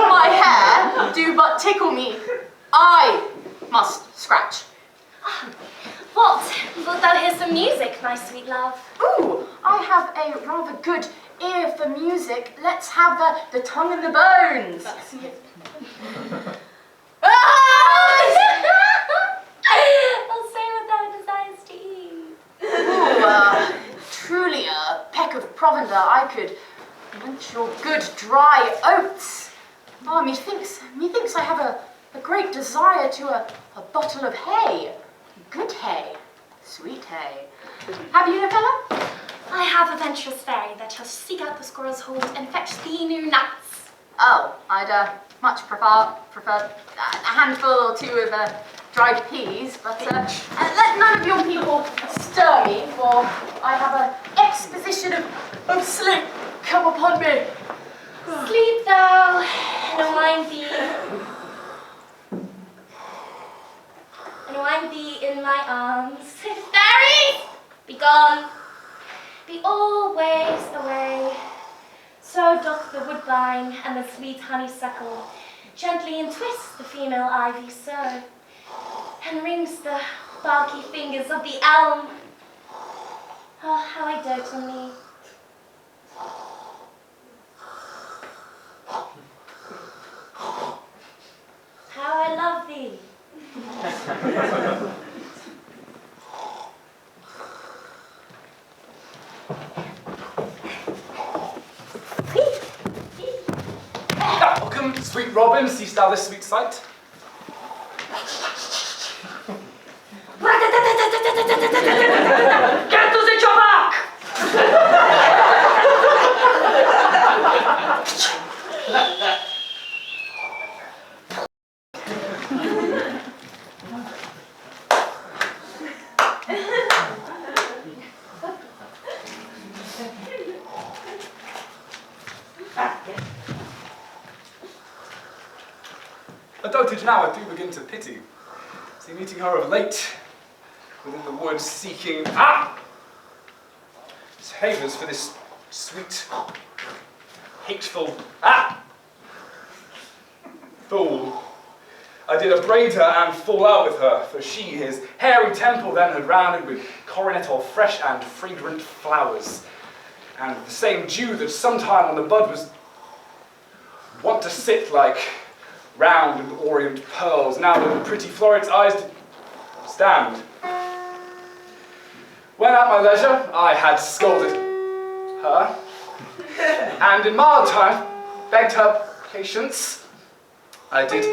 my hair do but tickle me, I must scratch. What? Wilt thou hear some music, my sweet love? Ooh, I have a rather good ear for music. Let's have the tongue and the bones. I'll say what thou desires to eat. Ooh, truly a peck of provender I could munch your good dry oats. Oh, methinks I have a great desire to a bottle of hay. Good hay, sweet hay. Have you, Novella? I have a venturous fairy that shall seek out the squirrel's hold and fetch thee new nuts. Oh, I'd much prefer a handful or two of dried peas, but let none of your people stir me, for I have an exposition of sleep come upon me. Sleep thou, and wind thee in my arms. Fairies, be gone, be always away. So doth the woodbine and the sweet honeysuckle gently entwist the female ivy so, and rings the barky fingers of the elm. Oh, how I dote on thee. How I love thee. Welcome, sweet Robin, seest thou this sweet sight? Get to the chopper! A dotage now I do begin to pity. See, meeting her of late, within the woods, seeking favours for this sweet, hateful fool. I did upbraid her and fall out with her, for she his hairy temple then had rounded with coronet of fresh and fragrant flowers, and the same dew that sometime on the bud was wont to sit like round with orient pearls, now that the pretty floret's eyes did stand. When at my leisure I had scolded her, and in mild time begged her patience, I did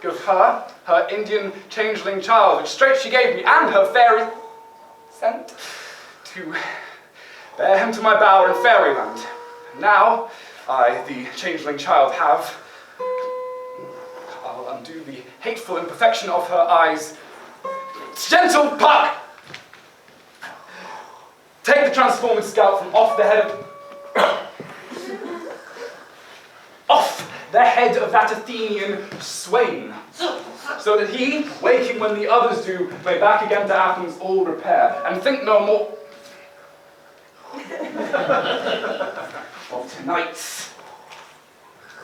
give her Indian changeling child, which straight she gave me, and her fairy sent to bear him to my bower in fairyland. Now I, the changeling child, have I'll undo the hateful imperfection of her eyes. Gentle Puck! Take the transformed scalp from off the head of that Athenian swain, so that he, waking when the others do, may back again to Athens all repair, and think no more of tonight's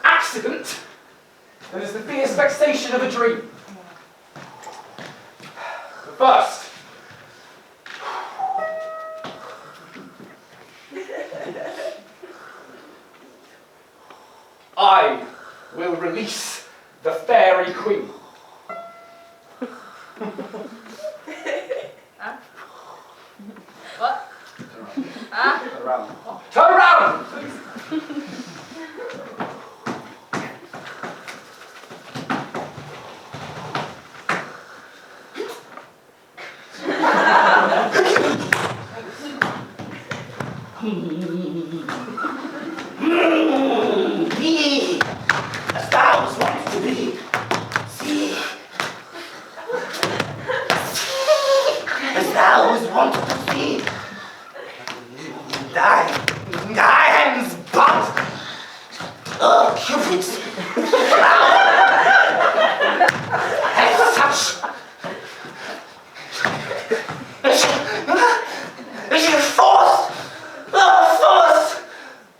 accident. That is the fierce vexation of a dream. But first, I will release the fairy queen. Huh? What? Turn around. Turn around! Be as thou was wanted to be. See, as thou was wanted to see. Thy hands but Cupid's flower, and such.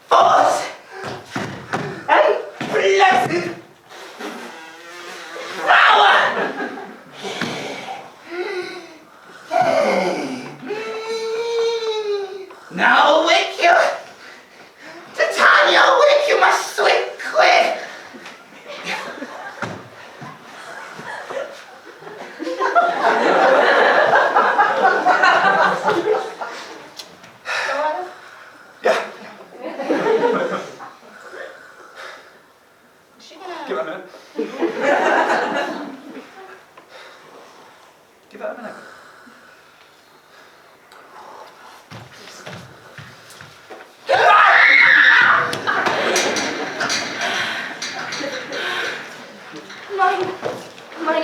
Force, and blessed power. Now wake you, Titania, wake you, my sweet queen. Yeah, Is she gonna... give it a minute. Give it a minute. Mine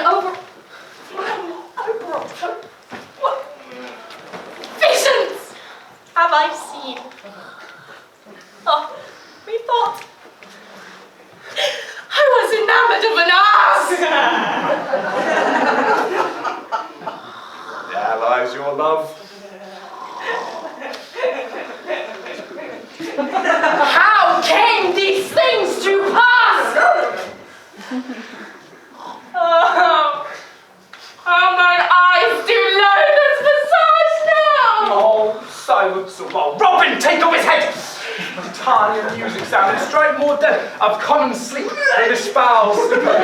your music sound, and strike more dead of common sleep than this foul slipper.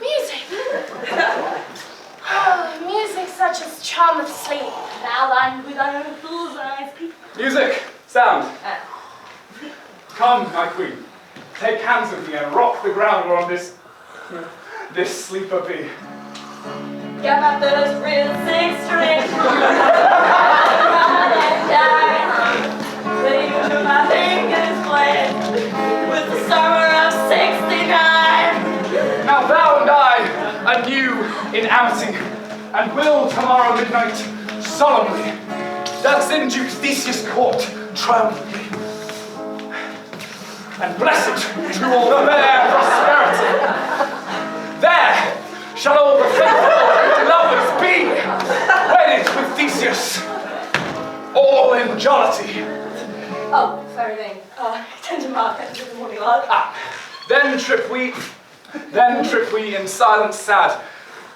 Music. Oh, music such as charmeth sleep. Thou land with thy own fool's eyes. Music, sound. Come, my queen, take hands with me and rock the ground whereon this sleeper be. Get my first real six string. Play to my fingers playing with the summer of '69. Now thou and I are new in amity, and will tomorrow midnight solemnly dance in Duke Theseus' court triumphantly, and bless it to all fair prosperity. There shall all the faithful lovers be wedded with Theseus, all in jollity. Oh, sorry, Lane. Tender mark at the morning log. Then trip we in silence sad.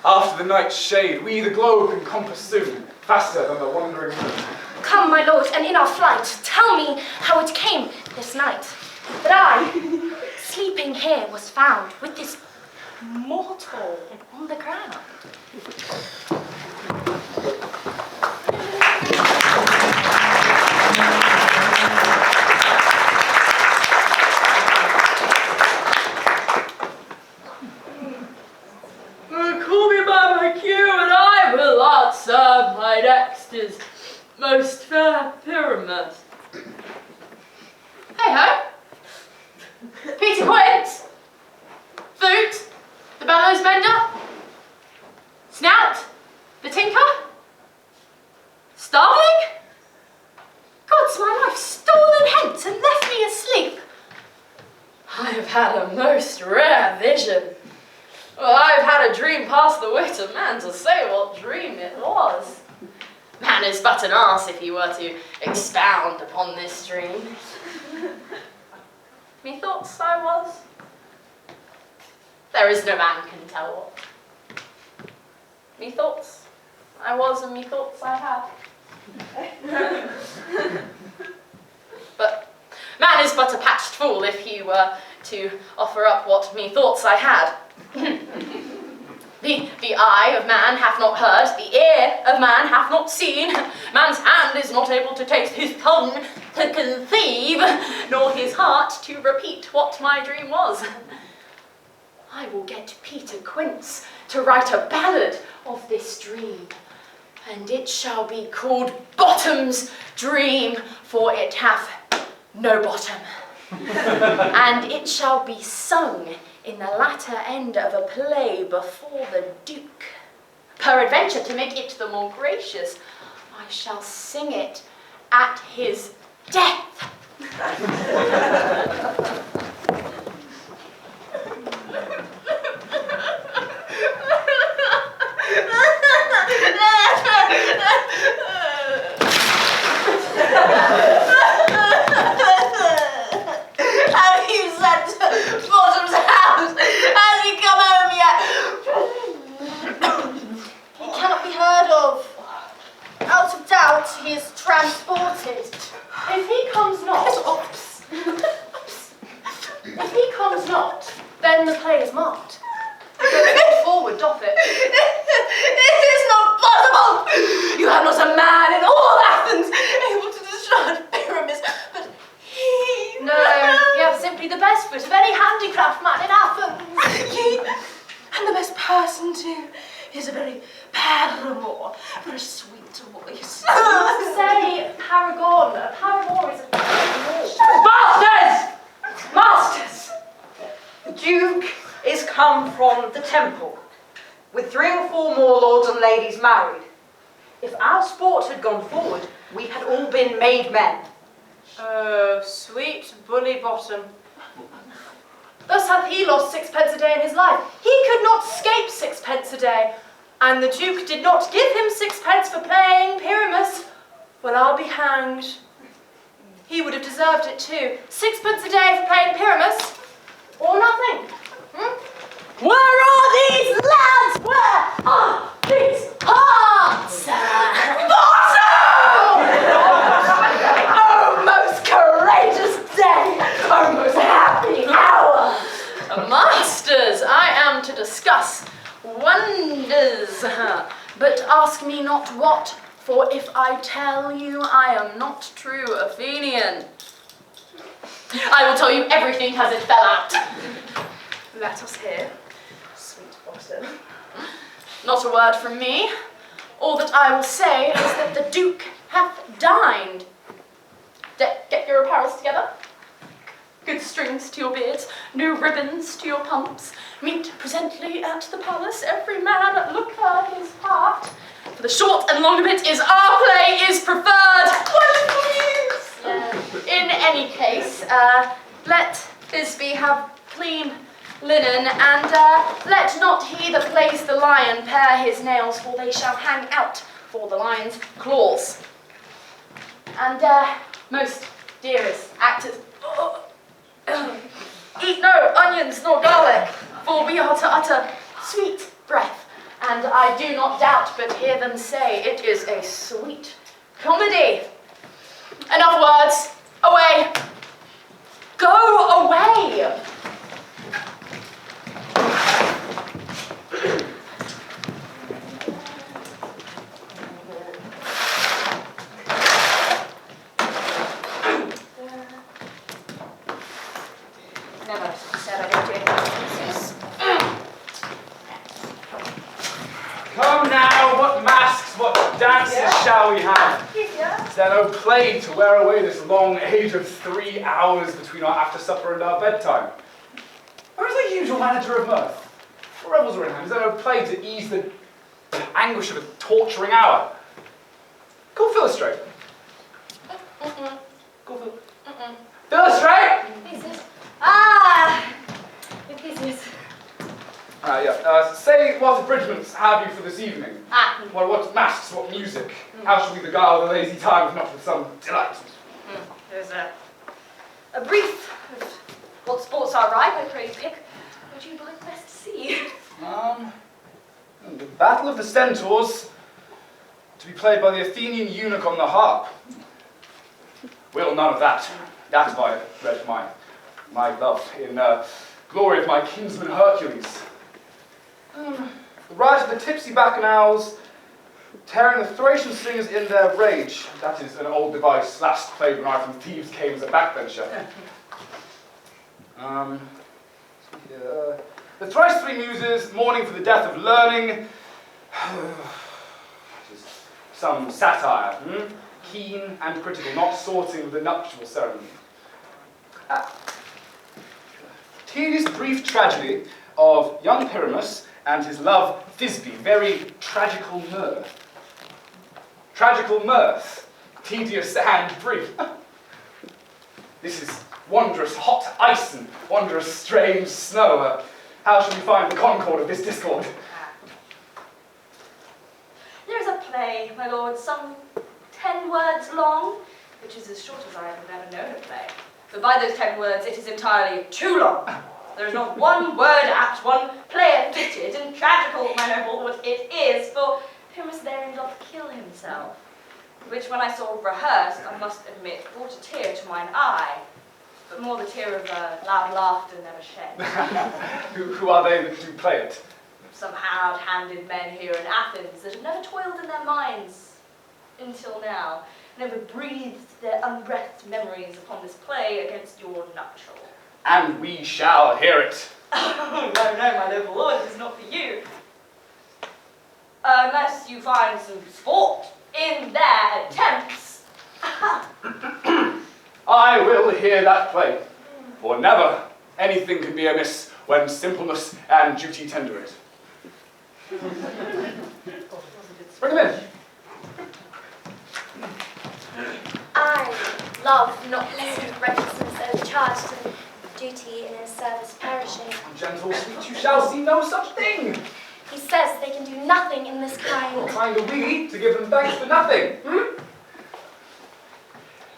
After the night's shade, we the globe can compass soon, faster than the wandering moon. Come, my lord, and in our flight, tell me how it came this night that I, sleeping here, was found with this mortal on the ground. Call me by my cue, and I will answer my next is most fair Pyramus. Hey ho! Peter Quint! Foot! The bellows mender! Snout! The tinker! Starveling! God's my life, stolen hence and left me asleep! I have had a most rare vision. Well, I have had a dream past the wit of man to say what dream it was. Man is but an ass if he were to expound upon this dream. Methoughts I was. There is no man can tell what. Methoughts I was, and methoughts I have. But man is but a patched fool if he were to offer up what methoughts I had. The eye of man hath not heard, the ear of man hath not seen, man's hand is not able to taste, his tongue to conceive, nor his heart to repeat what my dream was. I will get Peter Quince to write a ballad of this dream, and it shall be called Bottom's Dream, for it hath no bottom. And it shall be sung in the latter end of a play before the Duke. Peradventure, to make it the more gracious, I shall sing it at his death. Have you sent Bottom's house? Has he come home yet? He cannot be heard of. Out of doubt, he is transported. If he comes not, if he comes not, then the play is marked. Go forward, doth it? It is not possible! You have not a man in all Athens able to discharge pyramids, but he... No, you have simply the best foot of any handicraft man in Athens. He, and the best person too, is a very paramour for a sweet voice. Say paragon. A paramour is a Masters! Masters! The Duke is come from the temple, with 3 or 4 more lords and ladies married. If our sport had gone forward, we had all been made men. Oh, sweet bully bottom. Thus hath he lost 6pence a day in his life. He could not scape 6pence a day, and the Duke did not give him 6pence for playing Pyramus. Well, I'll be hanged. He would have deserved it too. 6pence a day for playing Pyramus, or nothing. Where are these lads? Where are these hearts? Bottom! Oh, most courageous! wonders. But ask me not what, for if I tell you, I am not true Athenian. I will tell you everything as it fell out. Let us hear, sweet bottom. Not a word from me. All that I will say is that the Duke hath dined. Get your apparels together. Good strings to your beards, new ribbons to your pumps. Meet presently at the palace, every man look at his heart. For the short and long of it is our play is preferred. In any case, let Thisbe have clean linen, and let not he that plays the lion pare his nails, for they shall hang out for the lion's claws. And most dearest actors, eat no onions nor garlic, for we are to utter sweet breath, and I do not doubt but hear them say it is a sweet comedy. Enough words. Away. Go away. Never said I didn't do anything. Come now, what masks, what dances shall we have? Is there no play to wear away this long age of 3 hours between our after supper and our bedtime? Where is the usual manager of mirth? The revels are in hand. Is there no play to ease the anguish of a torturing hour? Call Philostrate. Call Phil. Philostrate! Say what abridgments have you for this evening? What masks, what music? How shall we beguile the lazy time if not with some delight? There's a brief of what sports are ripe, I pray pick. What you like best to see? The Battle of the Centaurs, to be played by the Athenian eunuch on the harp. Will none of that. That have I read my love in glory of my kinsman Hercules. The riot of the tipsy bacchanals, tearing the Thracian singers in their rage. That is an old device last played when I from Thebes came as a backbencher. The thrice three muses, mourning for the death of learning. Some satire, keen and critical, not sorting the nuptial ceremony. Tedious brief tragedy of young Pyramus and his love Thisbe, very tragical mirth. Tragical mirth, tedious and brief. This is wondrous hot ice and wondrous strange snow. How shall we find the concord of this discord? There is a play, my lord, some 10 words long, which is as short as I have ever known a play. But by those 10 words, it is entirely too long. There is not one word apt, one player fitted, and tragical, my noble, what it is, for Pyramus therein doth kill himself, which when I saw rehearsed, I must admit, brought a tear to mine eye, but more the tear of loud laughter never shed. Who are they that do play it? Some hard-handed men here in Athens that have never toiled in their minds until now, never breathed their unbreathed memories upon this play against your nuptial. And we shall hear it. Oh, no, my noble lord, it is not for you. Unless you find some sport in their attempts. I will hear that play, for never anything can be amiss when simpleness and duty tender it. Bring him in. I love not least righteousness as charged to duty in his service perishing. Gentle sweet, you shall see no such thing. He says they can do nothing in this kind. What kind are we to give them thanks for nothing?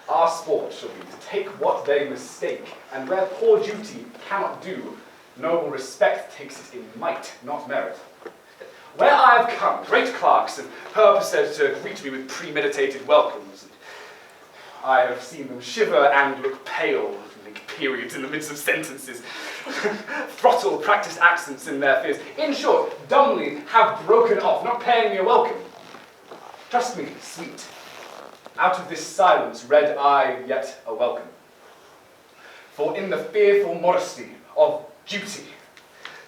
Our sport shall be to take what they mistake, and where poor duty cannot do, noble respect takes it in might, not merit. Where I have come, great clerks have purposed to greet me with premeditated welcomes. I have seen them shiver and look pale, make periods in the midst of sentences, throttle practiced accents in their fears. In short, dumbly have broken off, not paying me a welcome. Trust me, sweet, out of this silence read I yet a welcome. For in the fearful modesty of duty,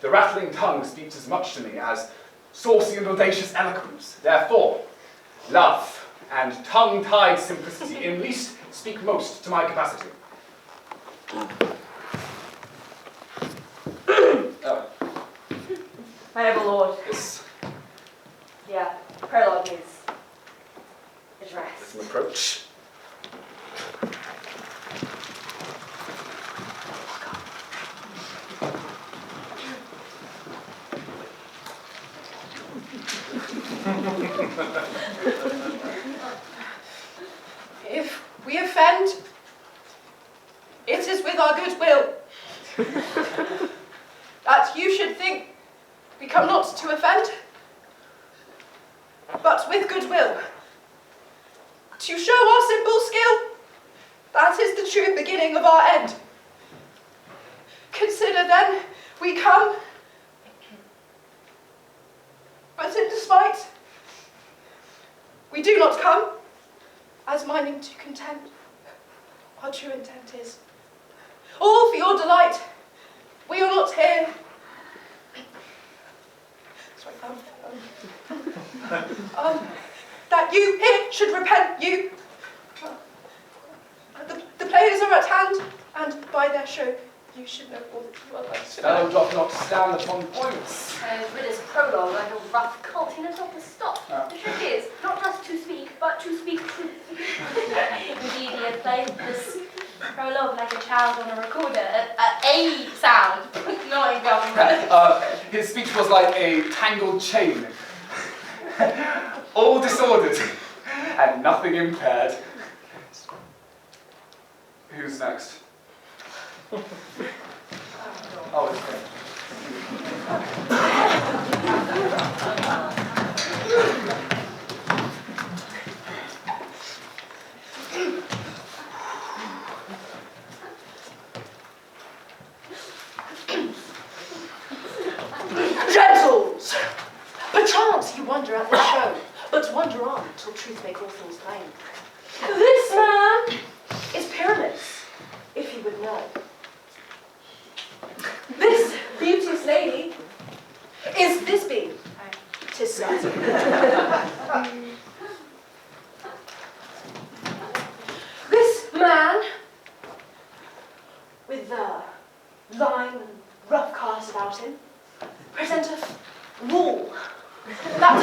the rattling tongue speaks as much to me as saucy and audacious eloquence. Therefore, love and tongue-tied simplicity in least speak most to my capacity. Oh. My noble lord. Yes. Yeah, prologue is Let addressed. him approach. If we offend, it is with our good will. That you should think we come not to offend, but with good will. To show our simple skill, that is the true beginning of our end. Consider then, we come, but in despite, we do not come, as minding to content. Our true intent is, all for your delight, we are not here. Sorry, that you here should repent you. The players are at hand, and by their show, you should know all that you are like to know. Fellow doth not stand upon points. With his prologue like a rough colt, he knows not to stop. Yeah. The trick is not just to speak, but to speak truth. Indeed, he had played this prologue like a child on a recorder at a sound, not in government. His speech was like a tangled chain, all disordered and nothing impaired. Who's next? Oh, it's great. Gentles! Perchance you wonder at this show, but wonder on till truth make all things plain. This man is Pyramus, if you would know. This beauteous lady is Thisbe, 'tis certain. This man, with the lime and rough cast about him, presenteth wool, that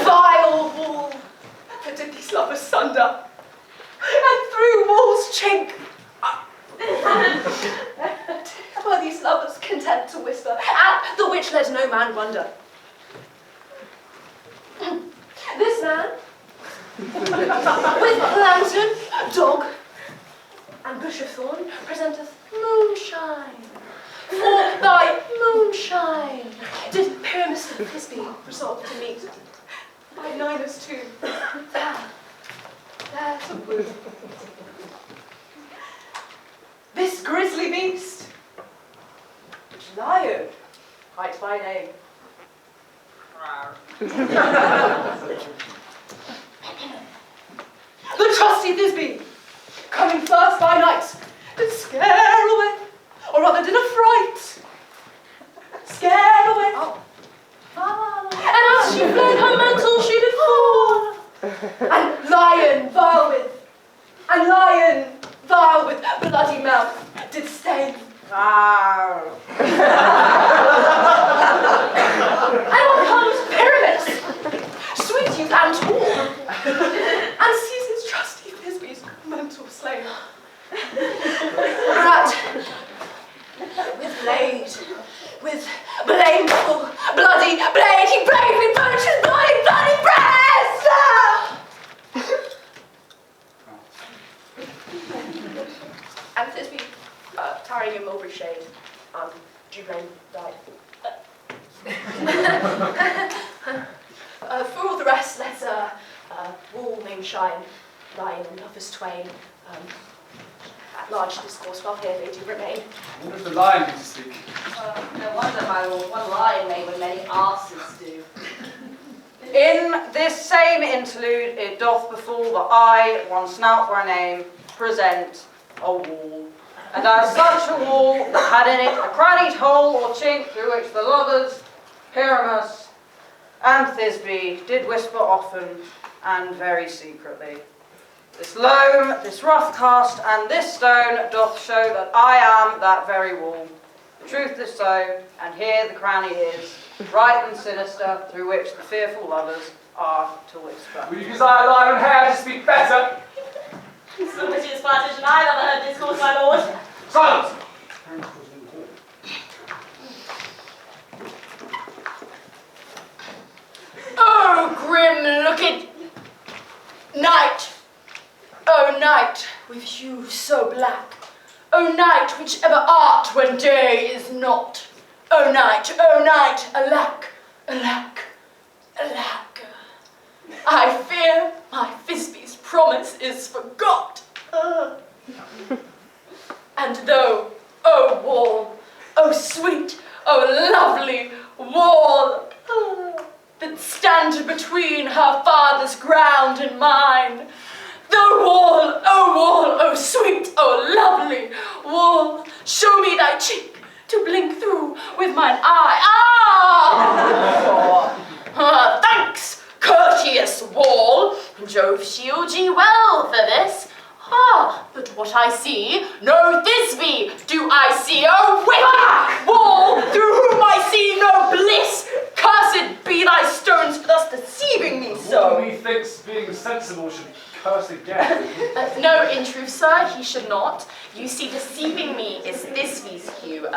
vile wool that did these lovers sunder, and through wool's chink were these lovers content to whisper, at the which let no man wonder. This man, with lantern, dog, and bush of thorn, presenteth moonshine. For thy moonshine did Pyramus and Thisbe resolve to meet by Ninus too. There's a woo. This grisly beast, which lion hides by name. The trusty Thisbe, coming first by night, did scare away, or rather did affright, scare away. And as she fled, her mantle she did fall, and lion vile with bloody mouth did stain. And on comes Pyramus, sweet youth and tall, and sees his trusty Thisbe's mantle slain. Whereat, with blameful, bloody blade, he bravely punched his bloody breast! And Thisbe, tarrying in mulberry shade, do you blame died? For all the rest, let wool main shine, lion and lovers twain, At large discourse, while here they do remain. What if the lion be to speak? No wonder, my lord, one lion may when many asses do. In this same interlude, it doth befall that I, one snout for a name, present a wall. And as such a wall that had in it a crannied hole or chink through which the lovers, Pyramus and Thisbe, did whisper often and very secretly. This loam, this rough cast, and this stone doth show that I am that very wall. The truth is so, and here the cranny is, bright and sinister, through which the fearful lovers are to whisper. Will you desire lion and hair to speak better? So much is flattered, and I never heard discourse, my lord. Silence! Oh, grim-looking night! Oh, night, with hue so black! Oh, night, whichever art when day is not! Oh, night, alack, alack, alack! I fear my Thisbe's promise is forgot! And though, oh wall, oh sweet, oh lovely wall, that stand between her father's ground and mine, though wall, oh sweet, oh lovely wall, show me thy cheek to blink through with mine eye. Thanks, courteous wall, Jove shield ye well for this. But what I see, no Thisbe do I see, oh wicked wall, through whom I see no bliss. Cursed be thy stones for thus deceiving me so. Who methinks being sensible should curse again. No, in truth, sir, he should not. You see, deceiving me is Thisbe's hue.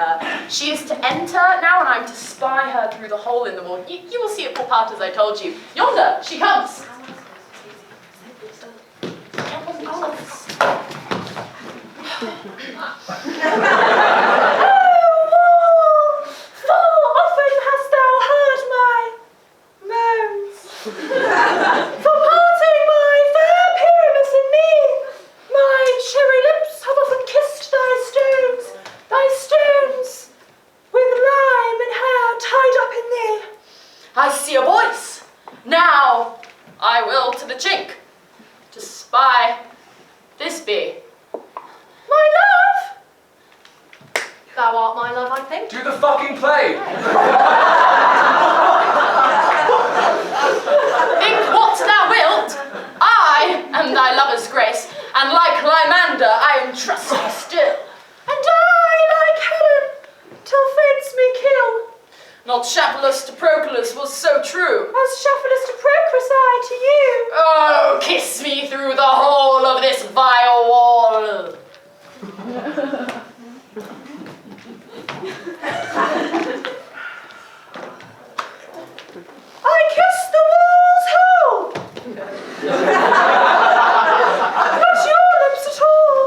She is to enter now, and I'm to spy her through the hole in the wall. You will see it pop out as I told you. Yonder, she comes. Full often hast thou heard my moans, for parting my fair Pyramus and me. My cherry lips have often kissed thy stones, with lime and hair tied up in thee. I see a voice. Now I will to the chink to spy Thisbe. My love! Thou art my love, I think. Do the fucking play! Think what thou wilt. I am thy lover's grace, and like Lymander I am trusty still. And I, like Helen, till fates me kill, Not Shapulus to Proclus was so true. as Shapulus to Procrus I to you. Oh, kiss me through the whole of this vile wall. I kiss the wall's hole, not your lips at all.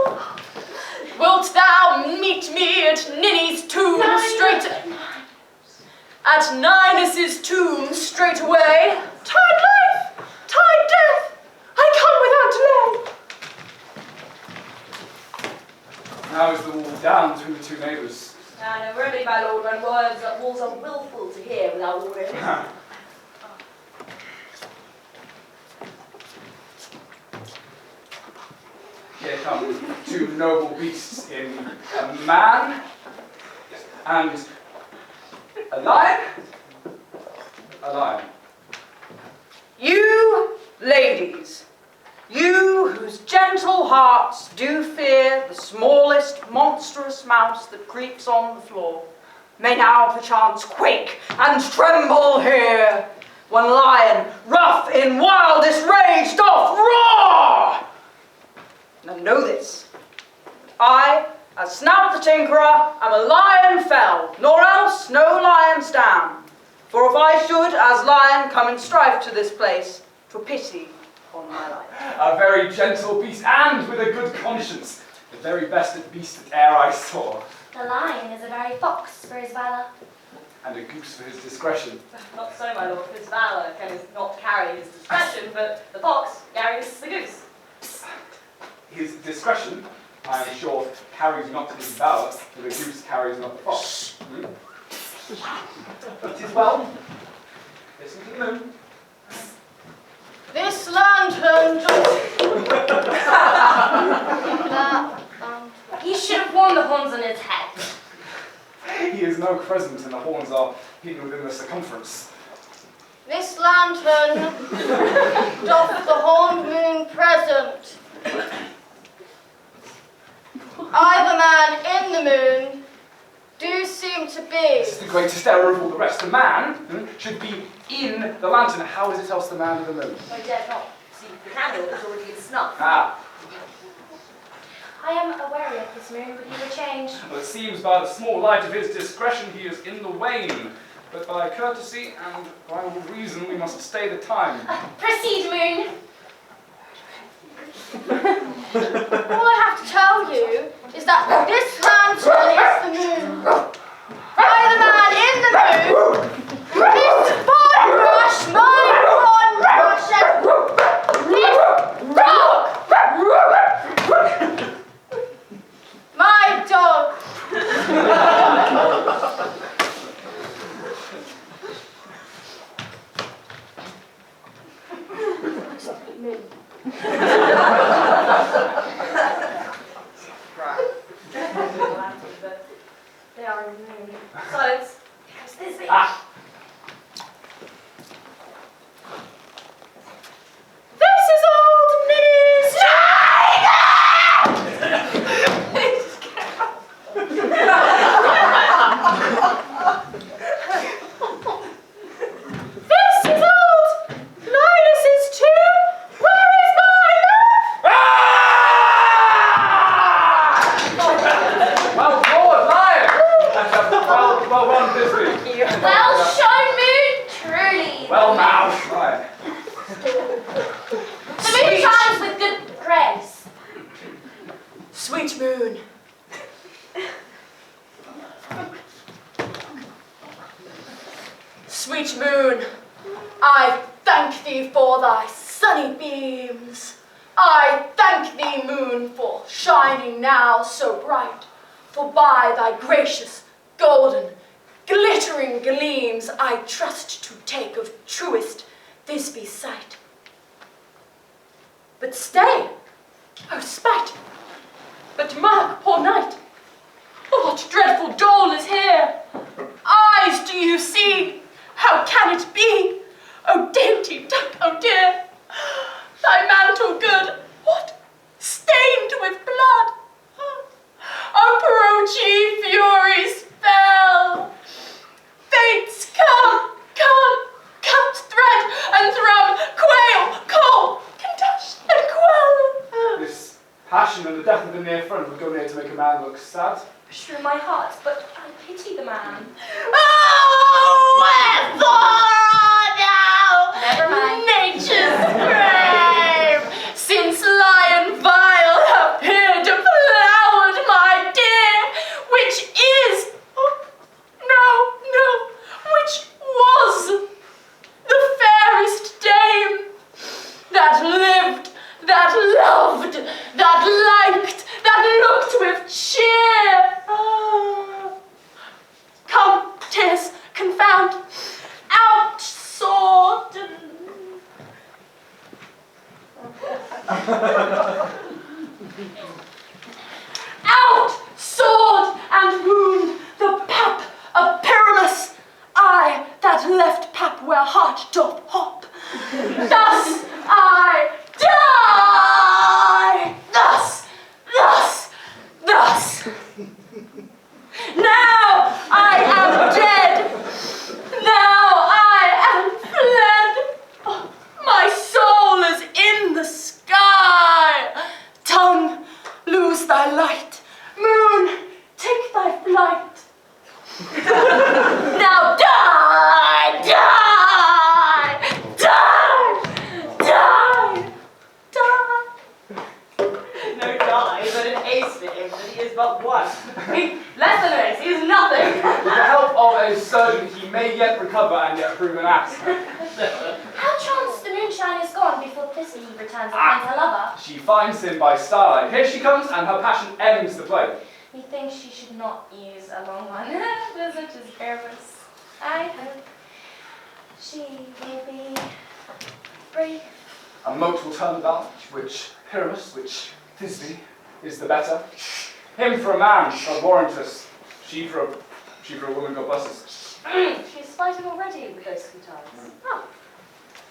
Wilt thou meet me at Ninny's tomb straight... At Ninus's tomb straight away? Tide life, tide death, I come without delay. Now is the wall down between the two neighbours. And really, my lord, when walls are willful to hear without warning. Here come two noble beasts in a man and a lion. A lion. You, ladies, you whose gentle hearts do fear the smallest monstrous mouse that creeps on the floor, may now perchance quake and tremble here, when lion, rough in wildest rage, doth roar! Now know this, I, as Snout the Tinkerer, am a lion fell, nor else no lion's down. For if I should, as lion, come in strife to this place, 'twere pity on my life. A very gentle beast and with a good conscience. The very best at beast that e'er I saw. The lion is a very fox for his valour. And a goose for his discretion. Not so, my lord, his valour can not carry his discretion, but the fox carries the goose. His discretion I am sure, carries not his bower, for the goose carries not the fox. It is well. Listen to the moon. This lantern He should have worn the horns on his head. He is no crescent, and the horns are hidden within the circumference. This lantern doth the horned moon present. I, the man in the moon, do seem to be. This is the greatest error of all the rest. The man should be in the lantern. How is it else the man in the moon? I dare not see the candle that's already been snuffed. Ah, I am aware of this moon, but he will change. well, it seems by the small light of his discretion he is in the wane. But by courtesy and by reason we must stay the time. Proceed, moon. All I have to tell you is that this lantern is the moon. I, the man in the moon, this fine brush, my one brush, and this dog, my dog. They are in the moon. Silence. It's busy. Ah! This is old Minnie's This is old Linus's too. Where is my Well, Lord, lion! Well run, Disney. well shown, moon, truly. Well now, lion. The moon shines with good grace. Sweet moon. Sweet moon, I thank thee for thy sunny beams. I thank thee, moon, for shining now so bright. For by thy gracious, golden, glittering gleams I trust to take of truest Thisbe's sight. But stay, oh spite! But mark, poor knight, what dreadful dole is here? Eyes, do you see? How can it be? Oh dainty duck, oh dear, thy mantle good, what? Stained with blood. Approach ye furies fell. Fates come, cut thread and thrum, quail, coal, can touch and quell. This passion and the death of the near friend would go near to make a man look sad. Through my heart, but I pity the man. Oh, wherefore now? Never mind. Nature's grave, since lion vile appeared deflowered, my dear, which is, oh, no, which was the fairest dame that lived, that loved, that liked, that looked with cheer. Come, tears, confound, out sword. Out sword and wound the pap of Pyramus, I that left pap where heart doth hop. Thus I die. Thus. Now I am dead. Now I am fled. Oh, my soul is in the sky. Tongue, lose thy light. Moon, take thy flight. Now die, die, die, die, die. No die, but an ace for him, that he is but one. Less than this, he is nothing. With the help of a surgeon, he may yet recover and yet prove an ass. How chanced the moon sunshine is gone before Thisbe returns to find her lover. She finds him by starlight. Here she comes, and her passion ends the play. Methinks she should not use a long one. For such as Pyramus. I hope she will be brief. A moat will turn about, which Pyramus, which Thisbe is the better. Him for a man, God warrant us. She for a woman, God bless us. She's fighting already with those sweet eyes. Oh,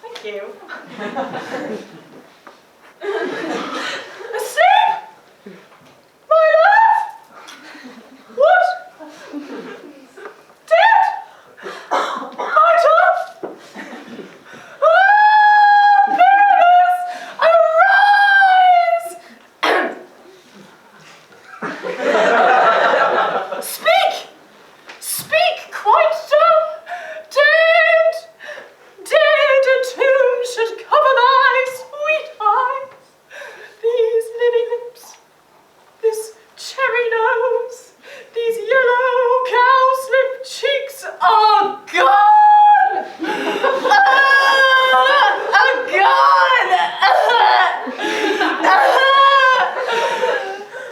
thank you. Asleep? My love? What? Dead? My love? Ah, Pyramus, arise! Speak! Speak quite dumb! Dead! Dead a tomb should cover thy sweet eyes. These lily lips, this cherry nose, these yellow cowslip cheeks are gone! Are gone!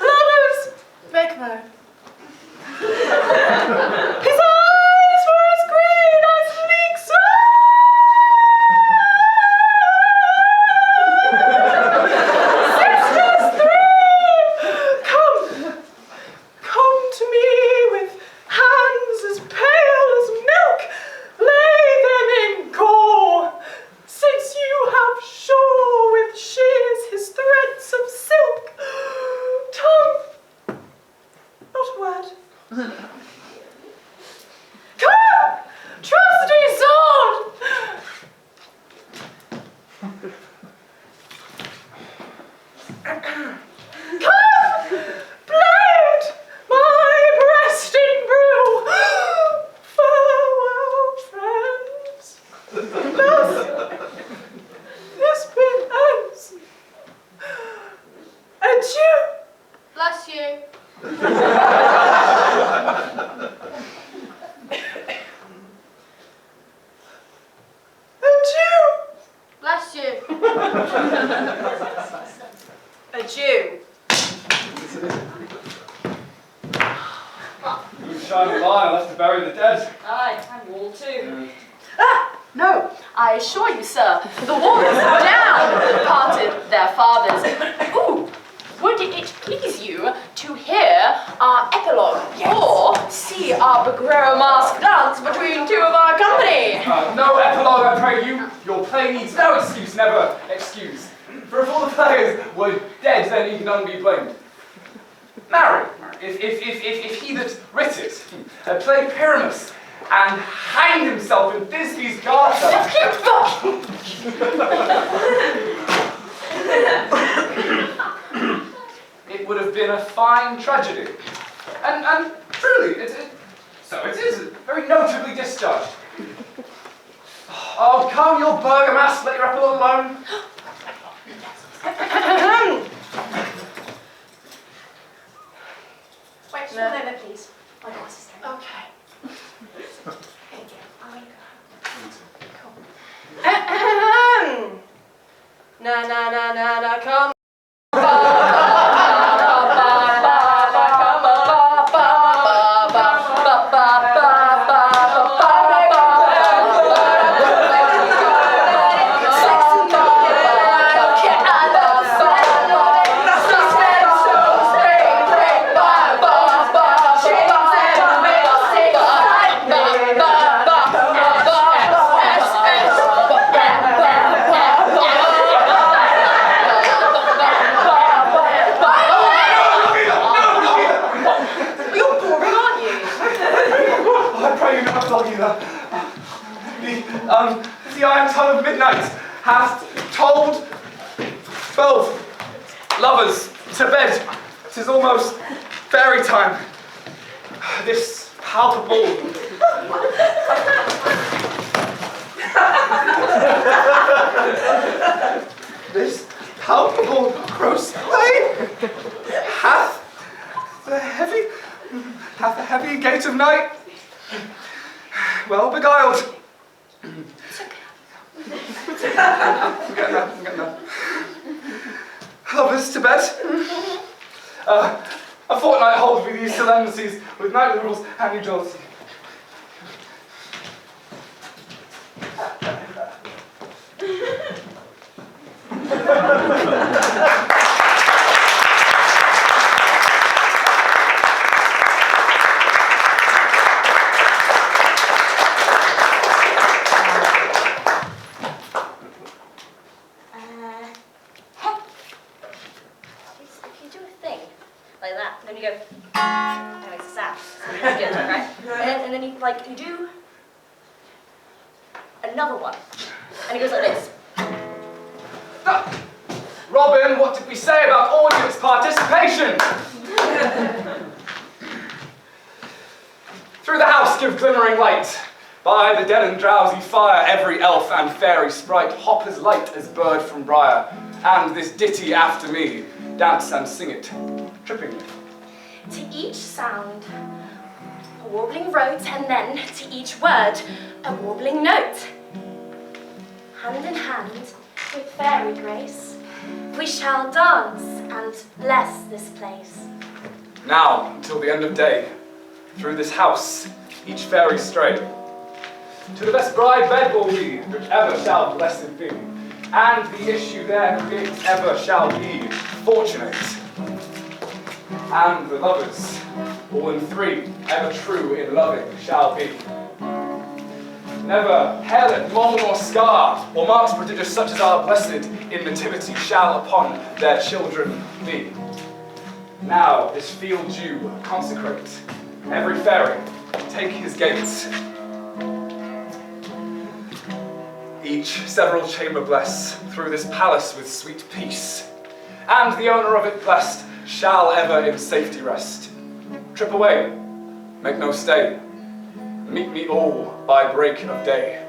Lovers, make moan. His eyes were as green as leeks. Sisters three, come to me with hands as pale as milk. Lay them in gore, since you have shore with shears his threads of silk. Tongue, not a word. Come, trusty sword! Come, blade, my breast in brew. Farewell, friends. Thus, this bit ends. Adieu. Bless you. Adieu. Bless you. Adieu. You shining lion left to bury the dead. Aye, and wall too. Ah, no, I assure you, sir, the walls down parted their fathers. Ooh, would it please you to hear our epilogue, or see our Begro mask dance between two of our company? No epilogue, I pray you. Your play needs no excuse, never excuse. For if all the players were dead, then he none be blamed. Marry, if he that writ it had played Pyramus and hanged himself in Thisbe's garter, it would have been a fine tragedy. And truly, so it is, very notably discharged. Oh, come, your burgomaster, let your epilogue alone. Wait, just one moment, please. My glass is going. Okay. Thank you. I'll make Na na na na na, come. The iron tongue of midnight hath told both lovers to bed. 'Tis almost fairy time. This palpable this palpable gross play hath the heavy gate of night well beguiled. I'm getting there. Lovers to bed. A fortnight hold with these solemnities, with nightly rules and new jealousy. If you do a thing like that, and then you go, that makes a sound. So it's good, right? And then you do another one, and it goes like this. Robin, what did we say about audience participation? Through the house give glimmering light. By the dead and drowsy fire, every elf and fairy sprite hop as light as bird from briar. And this ditty after me, dance and sing it, trippingly. To each sound, a warbling rote, and then to each word, a warbling note. Hand in hand, with fairy grace, we shall dance and bless this place. Now, until the end of day, through this house, each fairy stray. To the best bride bed will we, which ever shall blessed be, and the issue there creates ever shall be fortunate. And the lovers, all in three, ever true in loving shall be. Never hairlet, mole, nor scar, or marks prodigious such as our blessed in nativity shall upon their children be. Now this field dew consecrate, every fairy take his gates. Each several chamber bless, through this palace with sweet peace, and the owner of it blessed shall ever in safety rest. Trip away, make no stay, meet me all by break of day.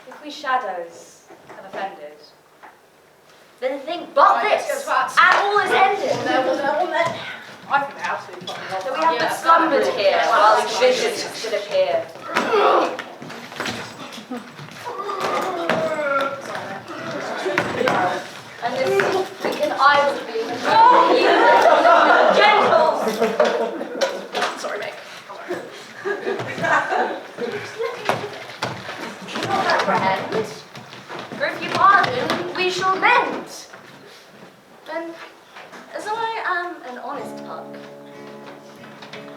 If we shadows have offended, Then think but this, and all is ended. I think they're absolutely fucking wrong. that we have but slumbered here while these visions did appear. And this wicked eye will be, oh, you gentles! Sorry, mate. Not apprehend, for if you pardon, we shall mend. And as I am an honest puck,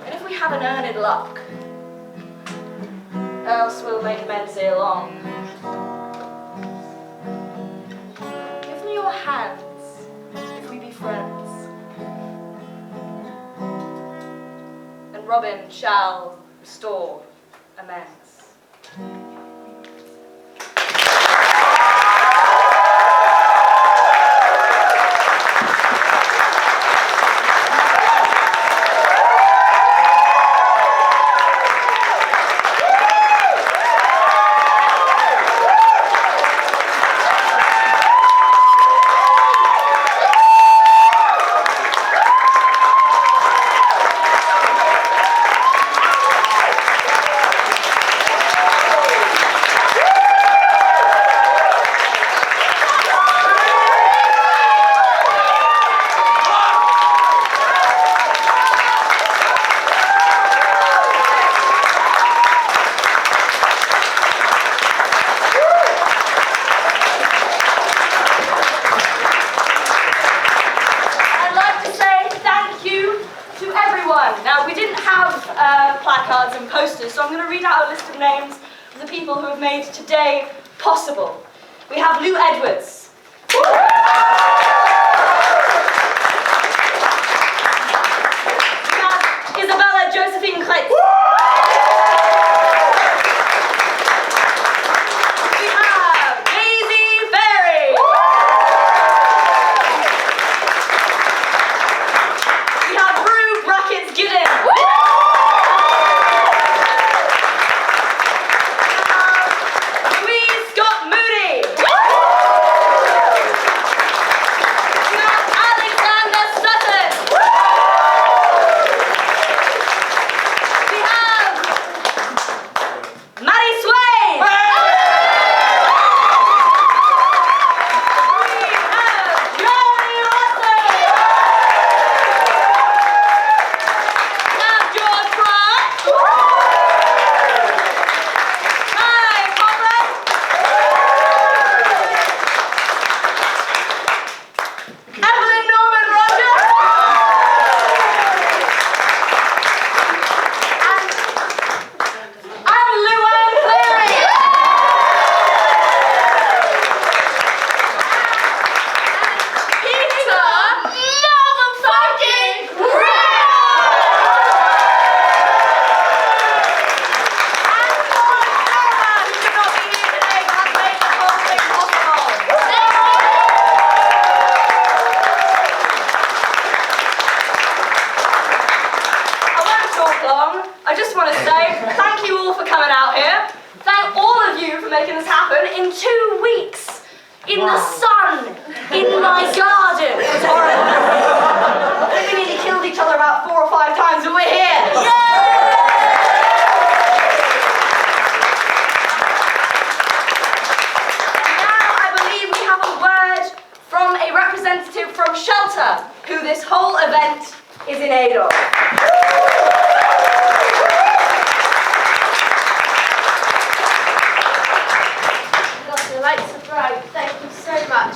and if we have an earned luck, else we'll make amends ere long. Give me your hands, if we be friends, And Robin shall restore amends. Now, we didn't have placards and posters, so I'm going to read out a list of names of the people who have made today possible. We have Lou Edwards. We have Isabella Josephine Klitz. We have Daisy Ferry. We have Rue Brackets Giddens. long. I just want to say thank you all for coming out here. Thank all of you for making this happen in 2 weeks. In the sun, in my garden. It was horrible. I think we nearly killed each other about 4 or 5 times, but we're here. Yay! Now I believe we have a word from a representative from Shelter, who this whole event is in aid of. The lights are bright. Thank you so much.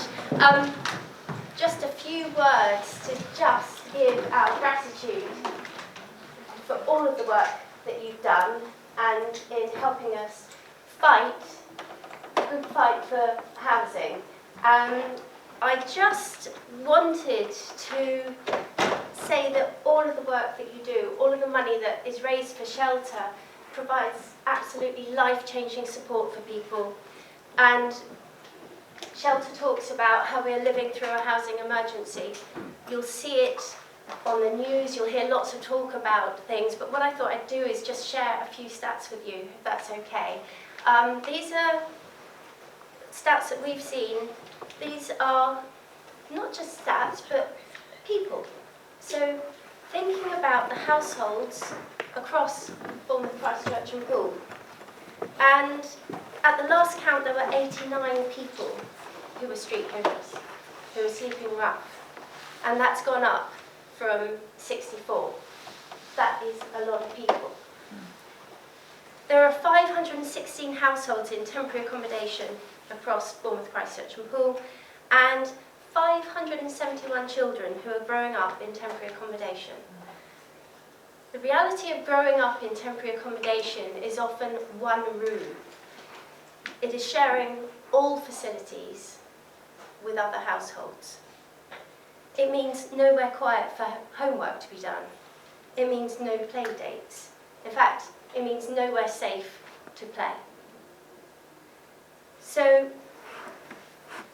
Just a few words to just give our gratitude for all of the work that you've done and in helping us fight a good fight for housing. I just wanted to say that all of the work that you do, all of the money that is raised for Shelter, provides absolutely life-changing support for people. And Shelter talks about how we're living through a housing emergency. You'll see it on the news, you'll hear lots of talk about things, but what I thought I'd do is just share a few stats with you, if that's okay. These are stats that we've seen. These are not just stats, but people. So thinking about the households across Bournemouth, Christchurch and Poole. And at the last count, there were 89 people who were street homeless, who were sleeping rough. And that's gone up from 64. That is a lot of people. There are 516 households in temporary accommodation across Bournemouth, Christchurch and Poole, and 571 children who are growing up in temporary accommodation. The reality of growing up in temporary accommodation is often one room. It is sharing all facilities with other households. It means nowhere quiet for homework to be done. It means no play dates. In fact, it means nowhere safe to play. So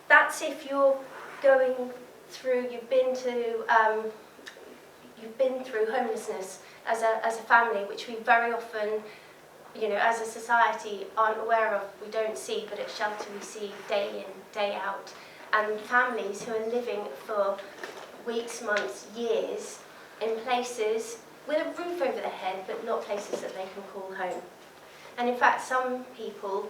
that's if you're going through, you've been through homelessness as a family, which we very often, as a society aren't aware of, we don't see, but at Shelter we see day in, day out. And families who are living for weeks, months, years in places with a roof over their head, but not places that they can call home. And in fact, some people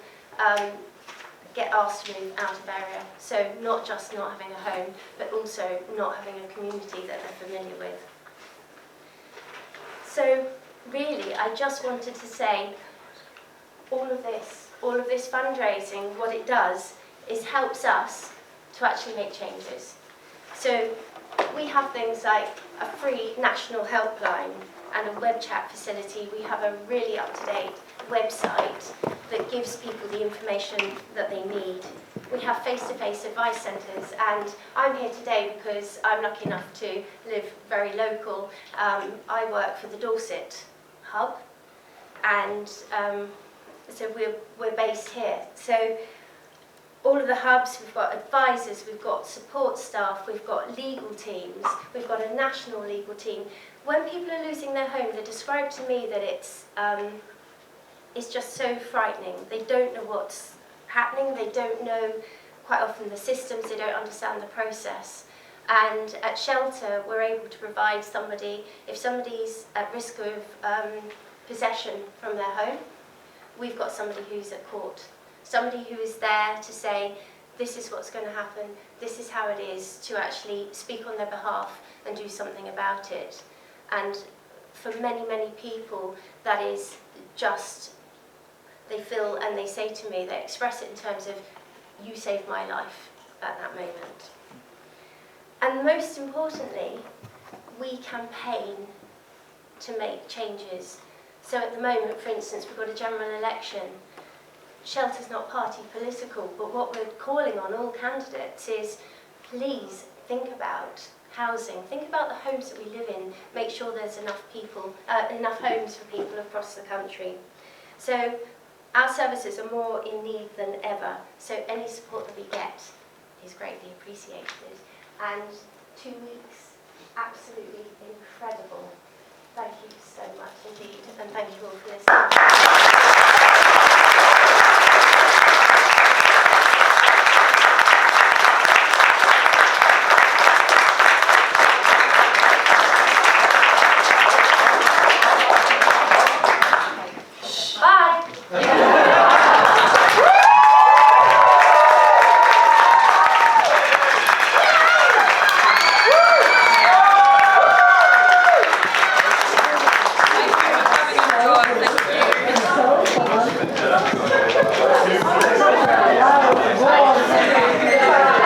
get asked to move out of area. So not just not having a home, but also not having a community that they're familiar with. So really, I just wanted to say all of this fundraising, what it does is helps us to actually make changes. So we have things like a free national helpline and a web chat facility. We have a really up-to-date website that gives people the information that they need. We have face-to-face advice centres, and I'm here today because I'm lucky enough to live very local. I work for the Dorset hub, and so we're based here. So all of the hubs, we've got advisors, we've got support staff, we've got legal teams, we've got a national legal team. When people are losing their home, they describe to me that it's just so frightening. They don't know what's happening, they don't know quite often the systems, they don't understand the process. And at Shelter, we're able to provide somebody, if somebody's at risk of possession from their home, we've got somebody who's at court. Somebody who is there to say, this is what's going to happen, this is how it is, to actually speak on their behalf and do something about it. And for many, many people, that is just, they feel and they say to me, they express it in terms of, you saved my life at that moment. And most importantly, we campaign to make changes. So at the moment, for instance, we've got a general election. Shelter's not party political, but what we're calling on all candidates is, please think about housing, think about the homes that we live in, make sure there's enough homes for people across the country. So our services are more in need than ever, so any support that we get is greatly appreciated. And 2 weeks, absolutely incredible. Thank you so much. indeed, and thank you all for listening.